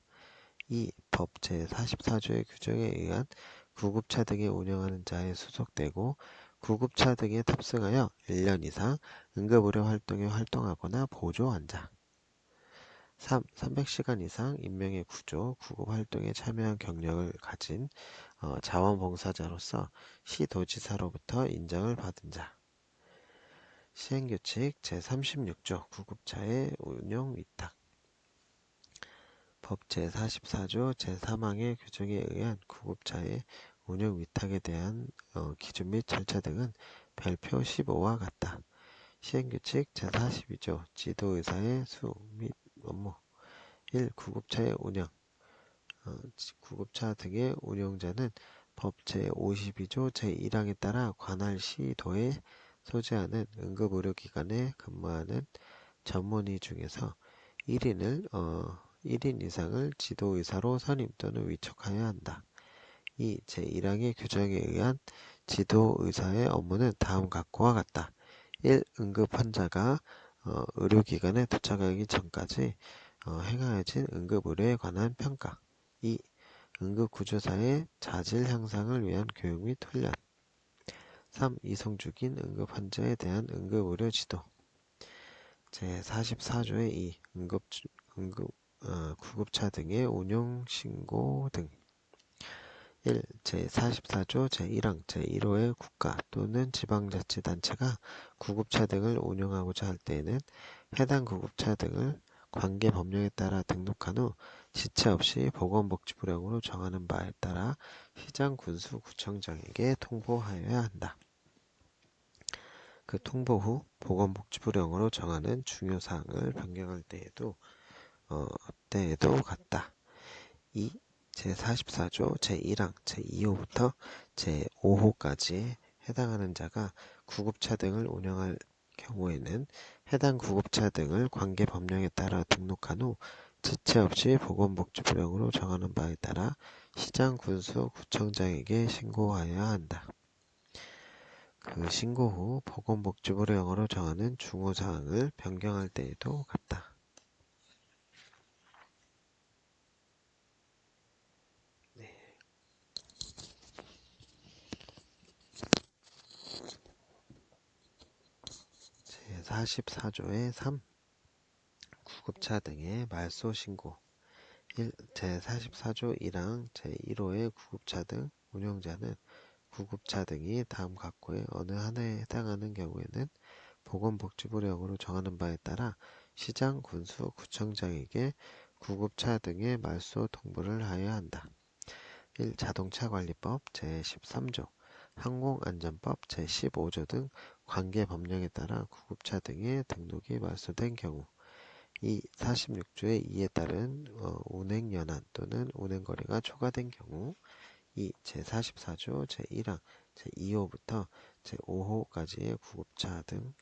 2. 법 제44조의 규정에 의한 구급차 등에 운영하는 자에 소속되고 구급차 등에 탑승하여 1년 이상 응급의료 활동에 활동하거나 보조한 자. 3. 300시간 이상 인명의 구조, 구급활동에 참여한 경력을 가진 자원봉사자로서 시도지사로부터 인정을 받은 자. 시행규칙 제36조 구급차의 운용 위탁. 법 제44조 제3항의 규정에 의한 구급차의 운용 위탁에 대한 기준 및 절차 등은 별표 15와 같다. 시행규칙 제42조 지도의사의 수 및 업무. 1. 구급차의 운영. 구급차 등의 운영자는 법 제52조 제1항에 따라 관할 시도에 소재하는 응급의료기관에 근무하는 전문의 중에서 1인 이상을 지도의사로 선임 또는 위촉하여야 한다. 2. 제1항의 규정에 의한 지도의사의 업무는 다음 각호와 같다. 1. 응급환자가 의료기관에 도착하기 전까지 행하여진 응급의료에 관한 평가. 2. 응급구조사의 자질 향상을 위한 교육 및 훈련. 3. 이송 중인 응급환자에 대한 응급의료 지도. 제44조의 2. 구급차 등의 운용 신고 등. 1. 제44조 제1항 제1호의 국가 또는 지방자치단체가 구급차 등을 운영하고자 할 때에는 해당 구급차 등을 관계 법령에 따라 등록한 후 지체 없이 보건복지부령으로 정하는 바에 따라 시장, 군수, 구청장에게 통보하여야 한다. 그 통보 후 보건복지부령으로 정하는 중요사항을 변경할 때에도 같다. 2. 제44조 제1항 제2호부터 제5호까지 해당하는 자가 구급차 등을 운영할 경우에는 해당 구급차 등을 관계법령에 따라 등록한 후 지체 없이 보건복지부령으로 정하는 바에 따라 시장, 군수, 구청장에게 신고하여야 한다. 그 신고 후 보건복지부령으로 정하는 중요사항을 변경할 때에도 같다. 제44조의 3. 구급차 등의 말소 신고. 제44조 1항 제1호의 구급차 등 운영자는 구급차 등이 다음 각호의 어느 하나에 해당하는 경우에는 보건복지부령으로 정하는 바에 따라 시장, 군수, 구청장에게 구급차 등의 말소 통보를 하여야 한다. 1. 자동차관리법 제13조, 항공안전법 제15조 등 관계법령에 따라 구급차 등의 등록이 말소된 경우 2. 46조의 2에 따른 운행연한 또는 운행거리가 초과된 경우 2. 제44조 제1항 제2호부터 제5호까지의 구급차 등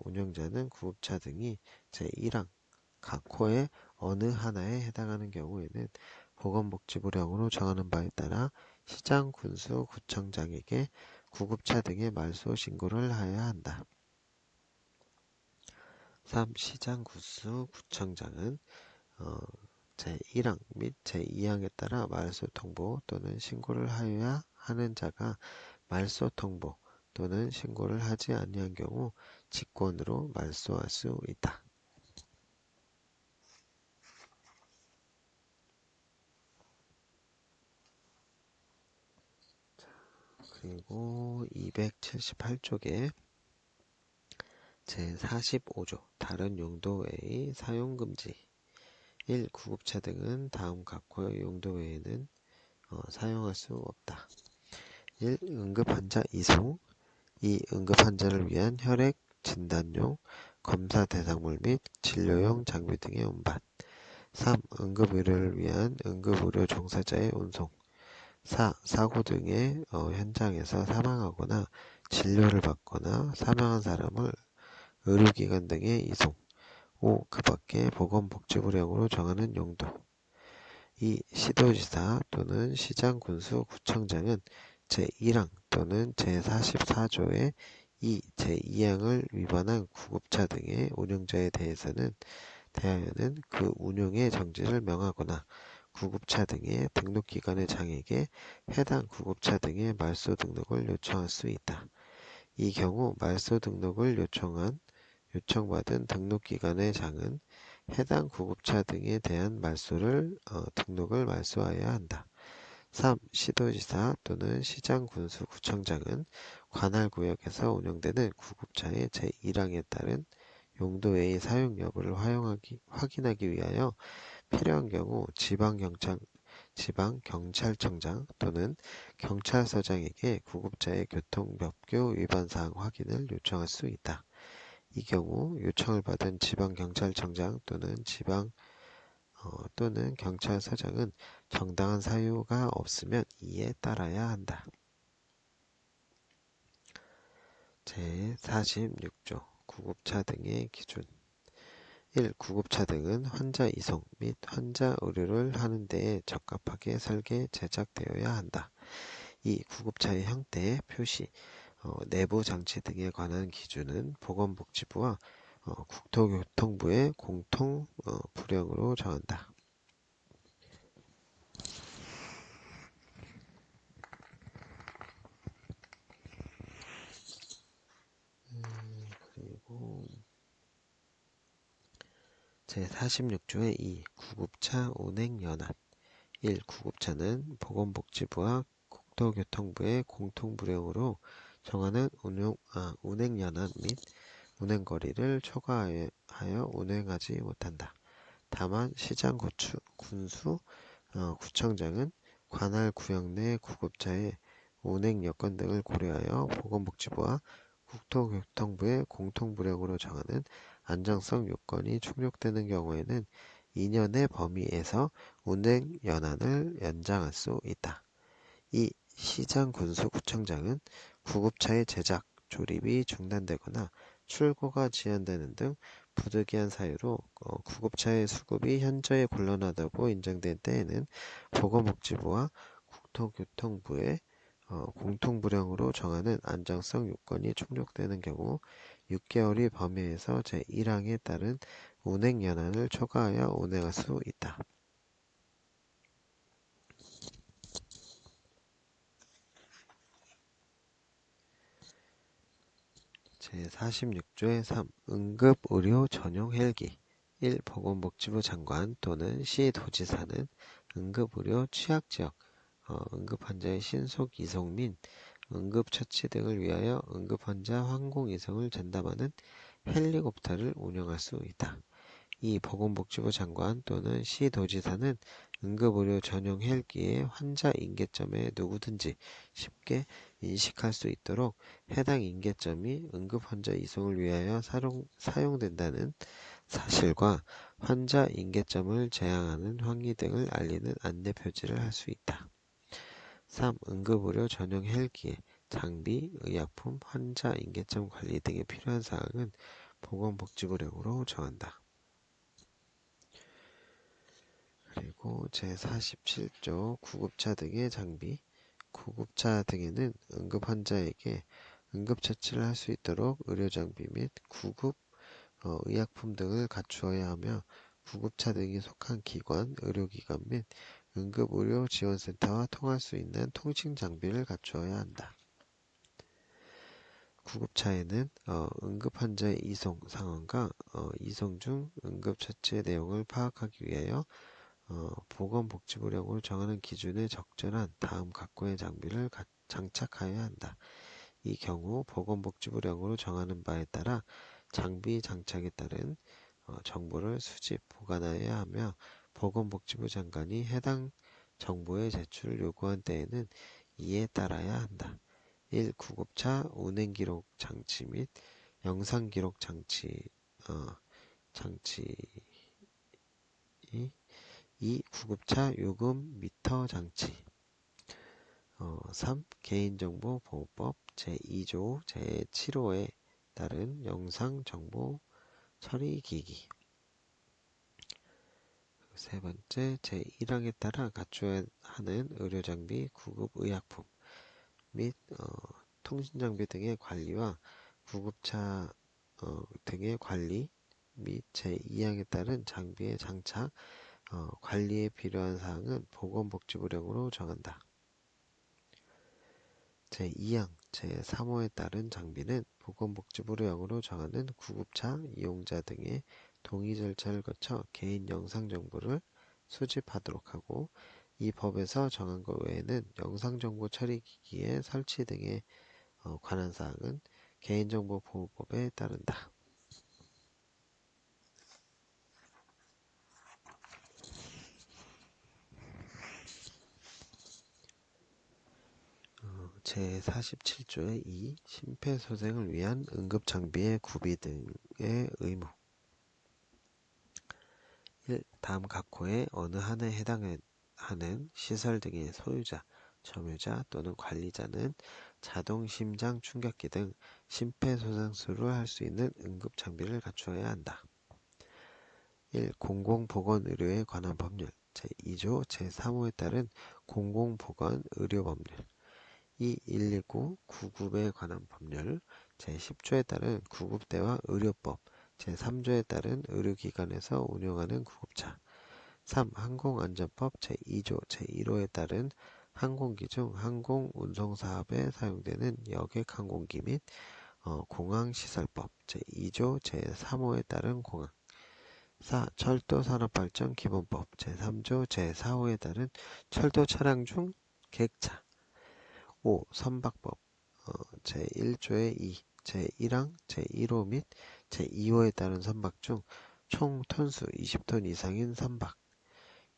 운영자는 구급차 등이 제1항 각 호의 어느 하나에 해당하는 경우에는 보건복지부령으로 정하는 바에 따라 시장, 군수, 구청장에게 구급차 등의 말소 신고를 하여야 한다. 3. 시장, 군수, 구청장은 제1항 및 제2항에 따라 말소 통보 또는 신고를 하여야 하는 자가 말소 통보 또는 신고를 하지 아니한 경우 직권으로 말소할 수 있다. 그리고 278쪽에 제45조 다른 용도 외의 사용금지 1. 구급차 등은 다음 각호의 용도 외에는 사용할 수 없다. 1. 응급환자 이송 2. 응급환자를 위한 혈액 진단용 검사 대상물 및 진료용 장비 등의 운반 3. 응급의료를 위한 응급의료 종사자의 운송 4. 사고 등의 현장에서 사망하거나 진료를 받거나 사망한 사람을 의료기관 등에 이송 5. 그 밖에 보건복지부령으로 정하는 용도 2. 시도지사 또는 시장, 군수, 구청장은 제1항 또는 제44조의 2, 제2항을 위반한 구급차 등의 운영자에 대하여는 그 운용의 정지를 명하거나 구급차 등의 등록기관의 장에게 해당 구급차 등의 말소 등록을 요청할 수 있다. 이 경우 말소 등록을 요청받은 등록기관의 장은 해당 구급차 등에 대한 등록을 말소하여야 한다. 3. 시도지사 또는 시장, 군수, 구청장은 관할 구역에서 운영되는 구급차의 제1항에 따른 용도 외의 사용 여부를 확인하기 위하여 필요한 경우 지방경찰청장 또는 경찰서장에게 구급자의 교통법규 위반 사항 확인을 요청할 수 있다. 이 경우 요청을 받은 지방경찰청장 또는 경찰서장은 정당한 사유가 없으면 이에 따라야 한다. 제46조 구급차 등의 기준 1. 구급차 등은 환자 이송 및 환자 의료를 하는 데에 적합하게 설계 제작되어야 한다. 2. 구급차의 형태, 표시, 내부 장치 등에 관한 기준은 보건복지부와 국토교통부의 공통 부령으로 정한다. 그리고 제46조의 2. 구급차 운행연한 1. 구급차는 보건복지부와 국토교통부의 공통부령으로 정하는 운행연한 및 운행거리를 초과하여 운행하지 못한다. 다만 시장, 군수, 구청장은 관할 구역 내 구급차의 운행 여건 등을 고려하여 보건복지부와 국토교통부의 공통부령으로 정하는 안정성 요건이 충족되는 경우에는 2년의 범위에서 운행 연한을 연장할 수 있다. 2. 시장군수구청장은 구급차의 제작, 조립이 중단되거나 출고가 지연되는 등 부득이한 사유로 구급차의 수급이 현저히 곤란하다고 인정된 때에는 보건복지부와 국토교통부의 공통부령으로 정하는 안정성 요건이 충족되는 경우 6개월이 범위에서 제1항에 따른 운행 연한을 초과하여 운행할 수 있다. 제46조의 3. 응급의료 전용 헬기 1. 보건복지부 장관 또는 시도지사는 응급의료 취약지역, 응급환자의 신속 이송 및 응급처치 등을 위하여 응급환자 항공이송을 전담하는 헬리콥터를 운영할 수 있다. 2. 보건복지부 장관 또는 시도지사는 응급의료 전용 헬기의 환자 인계점에 누구든지 쉽게 인식할 수 있도록 해당 인계점이 응급환자 이송을 위하여 사용된다는 사실과 환자 인계점을 제한하는 항의 등을 알리는 안내 표지를 할 수 있다. 3. 응급의료 전용 헬기의 장비, 의약품, 환자 인계점 관리 등에 필요한 사항은 보건복지부령으로 정한다. 그리고 제47조 구급차 등의 장비. 구급차 등에는 응급환자에게 응급처치를 할 수 있도록 의료장비 및 구급 의약품 등을 갖추어야 하며 구급차 등이 속한 기관, 의료기관 및 응급의료지원센터와 통할 수 있는 통신장비를 갖추어야 한다. 구급차에는 응급환자의 이송 상황과 이송 중 응급처치의 내용을 파악하기 위하여 보건복지부령으로 정하는 기준에 적절한 다음 각고의 장비를 장착하여야 한다. 이 경우 보건복지부령으로 정하는 바에 따라 장비 장착에 따른 정보를 수집, 보관하여야 하며 보건복지부 장관이 해당 정보의 제출을 요구한 때에는 이에 따라야 한다. 1. 구급차 운행기록 장치 및 영상기록 장치 2. 구급차 요금 미터 장치 3. 개인정보보호법 제2조 제7호에 따른 영상정보 처리기기 세 번째, 제1항에 따라 갖춰야 하는 의료장비, 구급의약품 및 통신장비 등의 관리와 구급차 등의 관리 및 제2항에 따른 장비의 장착, 관리에 필요한 사항은 보건복지부령으로 정한다. 제2항, 제3호에 따른 장비는 보건복지부령으로 정하는 구급차 이용자 등의 동의 절차를 거쳐 개인 영상 정보를 수집하도록 하고 이 법에서 정한 것 외에는 영상정보 처리기기의 설치 등에 관한 사항은 개인정보보호법에 따른다. 제47조의 2. 심폐소생을 위한 응급장비의 구비 등의 의무 1. 다음 각호의 어느 한에 해당하는 시설 등의 소유자, 점유자 또는 관리자는 자동 심장 충격기 등 심폐소생술을 할 수 있는 응급장비를 갖추어야 한다. 1. 공공보건의료에 관한 법률 제2조 제3호에 따른 공공보건의료법률 2. 119, 구급에 관한 법률 제10조에 따른 구급대와 의료법 제3조에 따른 의료기관에서 운영하는 구급차 3. 항공안전법 제2조 제1호에 따른 항공기 중 항공운송사업에 사용되는 여객항공기 및 공항시설법 제2조 제3호에 따른 공항 4. 철도산업발전기본법 제3조 제4호에 따른 철도 차량 중 객차 5. 선박법 제1조의 2, 제1항, 제1호 및 제2호에 따른 선박 중 총 톤수 20톤 이상인 선박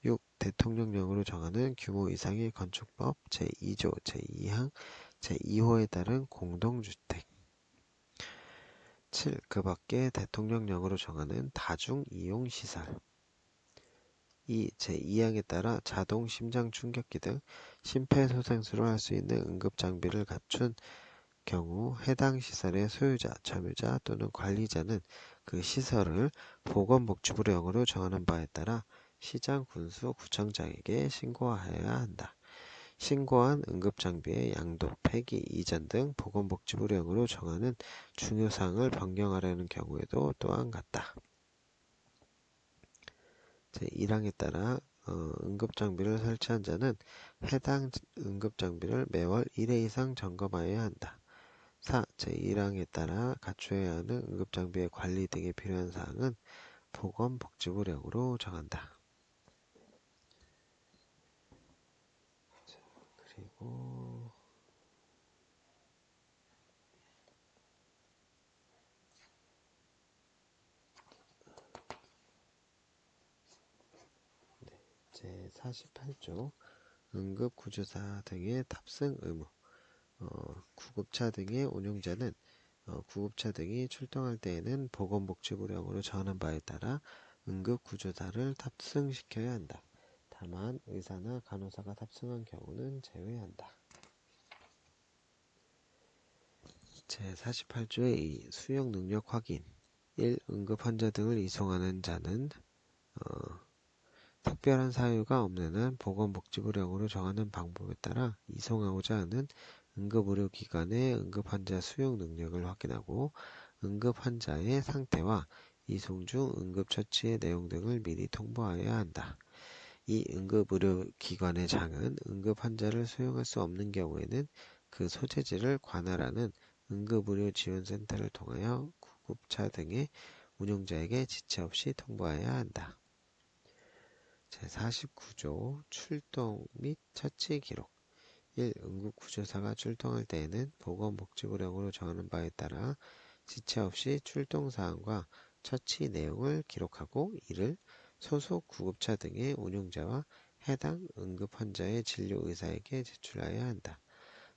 6. 대통령령으로 정하는 규모 이상의 건축법 제2조, 제2항, 제2호에 따른 공동주택 7. 그 밖에 대통령령으로 정하는 다중이용시설 이 제2항에 따라 자동 심장 충격기 등 심폐소생술을 할 수 있는 응급장비를 갖춘 경우 해당 시설의 소유자, 점유자 또는 관리자는 그 시설을 보건복지부령으로 정하는 바에 따라 시장, 군수, 구청장에게 신고하여야 한다. 신고한 응급장비의 양도, 폐기, 이전 등 보건복지부령으로 정하는 중요사항을 변경하려는 경우에도 또한 같다. 제1항에 따라 응급장비를 설치한 자는 해당 응급장비를 매월 1회 이상 점검하여야 한다. 4. 제1항에 따라 갖추어야 하는 응급장비의 관리 등에 필요한 사항은 보건복지부령으로 정한다. 그리고 제48조 응급구조사 등의 탑승 의무. 구급차 등의 운용자는 구급차 등이 출동할 때에는 보건복지부령으로 정하는 바에 따라 응급구조사를 탑승시켜야 한다. 다만 의사나 간호사가 탑승한 경우는 제외한다. 제48조의 2. 수용 능력 확인. 1. 응급 환자 등을 이송하는 자는 특별한 사유가 없는 한 보건복지부령으로 정하는 방법에 따라 이송하고자 하는 응급의료기관의 응급환자 수용 능력을 확인하고 응급환자의 상태와 이송 중 응급처치의 내용 등을 미리 통보하여야 한다. 이 응급의료기관의 장은 응급환자를 수용할 수 없는 경우에는 그 소재지를 관할하는 응급의료지원센터를 통하여 구급차 등의 운용자에게 지체 없이 통보하여야 한다. 제49조 출동 및 처치 기록. 1. 응급구조사가 출동할 때에는 보건복지부령으로 정하는 바에 따라 지체 없이 출동 사항과 처치 내용을 기록하고 이를 소속 구급차 등의 운용자와 해당 응급환자의 진료의사에게 제출하여야 한다.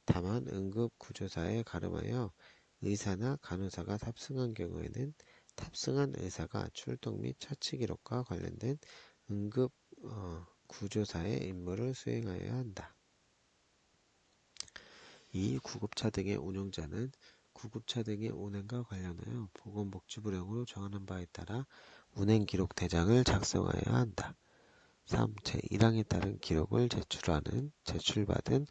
다만 응급구조사에 가름하여 의사나 간호사가 탑승한 경우에는 탑승한 의사가 출동 및 처치 기록과 관련된 응급 구조사의 임무를 수행하여야 한다. 이 구급차 등의 운용자는 구급차 등의 운행과 관련하여 보건복지부령으로 정하는 바에 따라 운행기록 대장을 작성하여야 한다. 3. 제1항에 따른 기록을 제출받은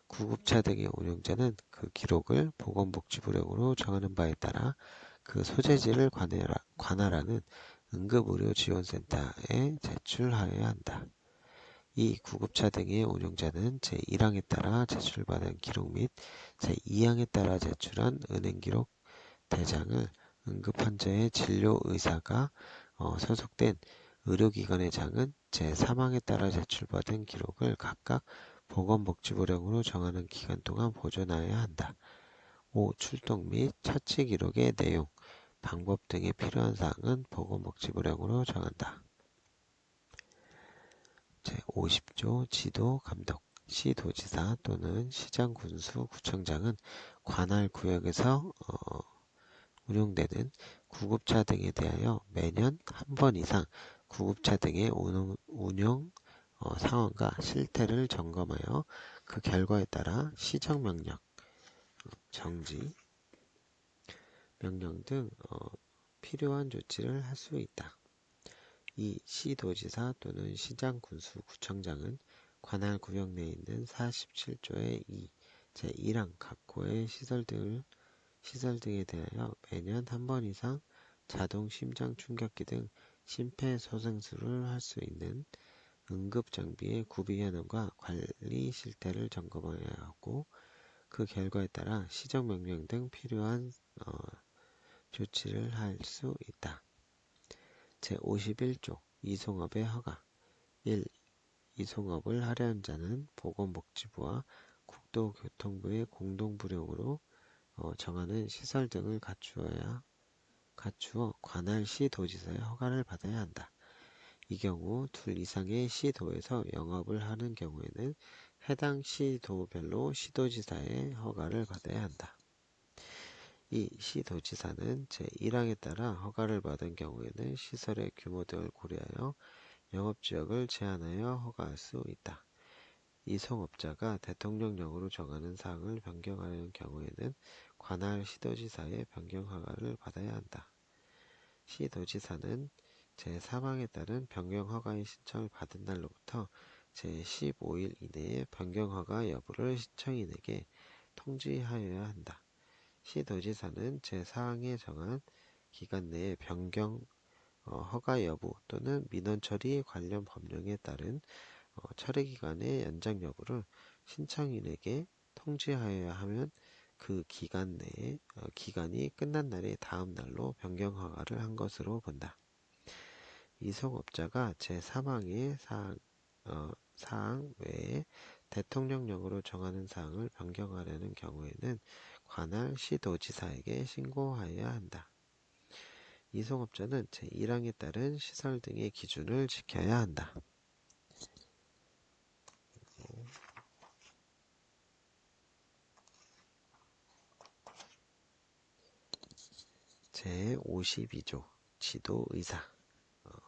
구급차 등의 운용자는 그 기록을 보건복지부령으로 정하는 바에 따라 그 소재지를 관할하는 응급의료지원센터에 제출하여야 한다. 이 구급차 등의 운용자는 제1항에 따라 제출받은 기록 및 제2항에 따라 제출한 은행기록 대장을 응급환자의 진료의사가 소속된 의료기관의 장은 제3항에 따라 제출받은 기록을 각각 보건복지부령으로 정하는 기간 동안 보존하여야 한다. 5. 출동 및 처치 기록의 내용, 방법 등에 필요한 사항은 보건복지부령으로 정한다. 제50조 지도 감독. 시도지사 또는 시장, 군수, 구청장은 관할 구역에서 운용되는 구급차 등에 대하여 매년 한 번 이상 구급차 등의 운용 상황과 실태를 점검하여 그 결과에 따라 시정명령, 정지, 명령 등 필요한 조치를 할 수 있다. 이 시도지사 또는 시장, 군수, 구청장은 관할 구역 내에 있는 47조의 2, 제1항 각 호의 시설 등에 대하여 매년 한 번 이상 자동 심장 충격기 등 심폐소생술을 할 수 있는 응급장비의 구비 현황과 관리 실태를 점검해야 하고 그 결과에 따라 시정명령 등 필요한 조치를 할 수 있다. 제51조 이송업의 허가. 1. 이송업을 하려는 자는 보건복지부와 국토교통부의 공동부령으로 정하는 시설 등을 갖추어 관할 시도지사의 허가를 받아야 한다. 이 경우 둘 이상의 시도에서 영업을 하는 경우에는 해당 시도별로 시도지사의 허가를 받아야 한다. 이 시도지사는 제1항에 따라 허가를 받은 경우에는 시설의 규모 등을 고려하여 영업지역을 제한하여 허가할 수 있다. 이송업자가 대통령령으로 정하는 사항을 변경하려는 경우에는 관할 시도지사의 변경 허가를 받아야 한다. 시도지사는 제3항에 따른 변경 허가의 신청을 받은 날로부터 제15일 이내에 변경 허가 여부를 신청인에게 통지하여야 한다. 시도지사는 제4항에 정한 기간 내에 변경 허가 여부 또는 민원 처리 관련 법령에 따른 처리기간의 연장 여부를 신청인에게 통지하여야 하면 그 기간 내에 기간이 끝난 날의 다음 날로 변경 허가를 한 것으로 본다. 이송업자가 제3항의 사항 외에 대통령령으로 정하는 사항을 변경하려는 경우에는 관할 시도지사에게 신고하여야 한다. 이송업자는 제1항에 따른 시설 등의 기준을 지켜야 한다. 제52조 지도의사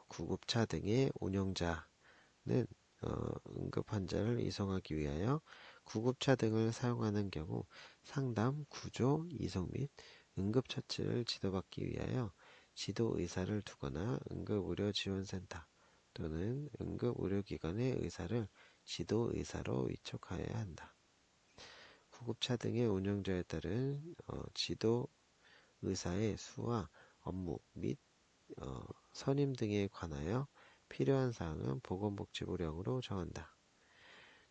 구급차 등의 운영자는 응급환자를 이송하기 위하여 구급차 등을 사용하는 경우 상담, 구조, 이송 및 응급처치를 지도받기 위하여 지도의사를 두거나 응급의료지원센터 또는 응급의료기관의 의사를 지도의사로 위촉하여야 한다. 구급차 등의 운영자에 따른 지도의사의 수와 업무 및 선임 등에 관하여 필요한 사항은 보건복지부령으로 정한다.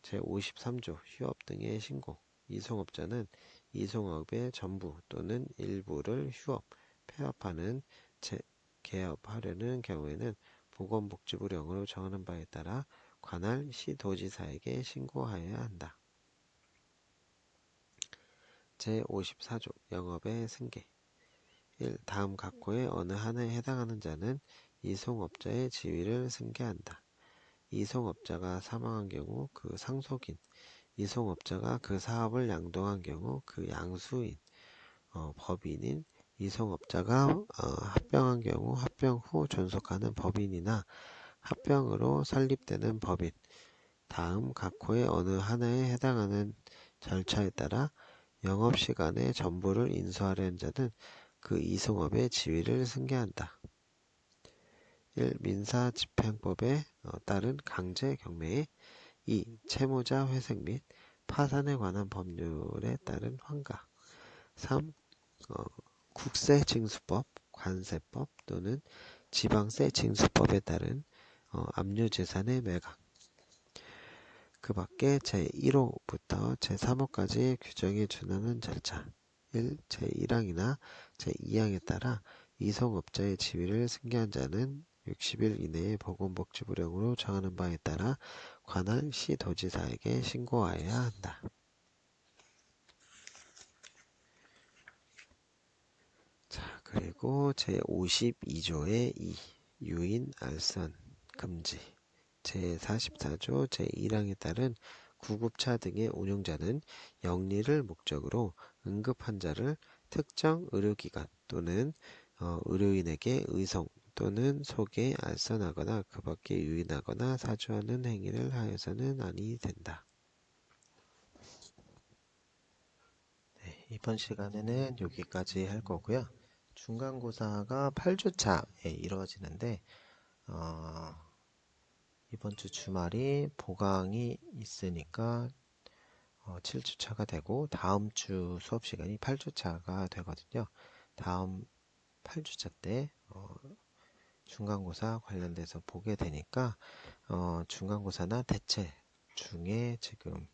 제53조 휴업 등의 신고 이송업자는 이송업의 전부 또는 일부를 휴업, 폐업하는 개업하려는 경우에는 보건복지부령으로 정하는 바에 따라 관할 시도지사에게 신고하여야 한다. 제54조 영업의 승계 1. 다음 각호의 어느 하나에 해당하는 자는 이송업자의 지위를 승계한다. 이송업자가 사망한 경우 그 상속인, 이송업자가 그 사업을 양도한 경우 그 양수인, 법인인, 이송업자가 합병한 경우 합병 후 존속하는 법인이나 합병으로 설립되는 법인, 다음 각호의 어느 하나에 해당하는 절차에 따라 영업시간의 전부를 인수하려는 자는 그 이송업의 지위를 승계한다. 1. 민사집행법에 따른 강제 경매에 2. 채무자 회생 및 파산에 관한 법률에 따른 환가 3. 국세징수법, 관세법 또는 지방세 징수법에 따른 압류재산의 매각 그 밖에 제1호부터 제3호까지의 규정에 준하는 절차 1. 제1항이나 제2항에 따라 이송업자의 지위를 승계한 자는 60일 이내에 보건복지부령으로 정하는 바에 따라 관할 시도지사에게 신고하여야 한다. 자, 그리고 제52조의 2. 유인, 알선, 금지 제44조 제1항에 따른 구급차 등의 운영자는 영리를 목적으로 응급환자를 특정 의료기관 또는 의료인에게 의송 또는 소개, 알선하거나 그 밖에 유인하거나 사주하는 행위를 하여서는 아니 된다. 네, 이번 시간에는 여기까지 할 거고요. 중간고사가 8주차에 이루어지는데 이번 주 주말이 보강이 있으니까 7주차가 되고 다음 주 수업 시간이 8주차가 되거든요. 다음 8주차 때 중간고사 관련돼서 보게 되니까 중간고사나 대체 중에 지금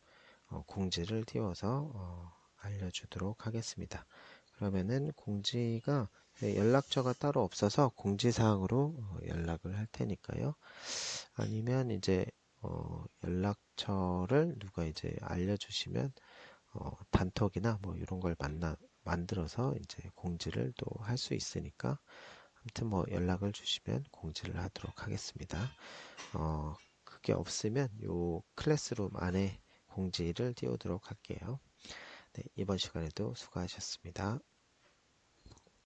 공지를 띄워서 알려주도록 하겠습니다. 그러면은 공지가 연락처가 따로 없어서 공지사항으로 연락을 할 테니까요. 아니면 이제 연락처를 누가 이제 알려주시면 단톡이나 뭐 이런 걸 만들어서 이제 공지를 또 할 수 있으니까 아무튼 뭐 연락을 주시면 공지를 하도록 하겠습니다. 그게 없으면 요 클래스룸 안에 공지를 띄우도록 할게요. 네, 이번 시간에도 수고하셨습니다.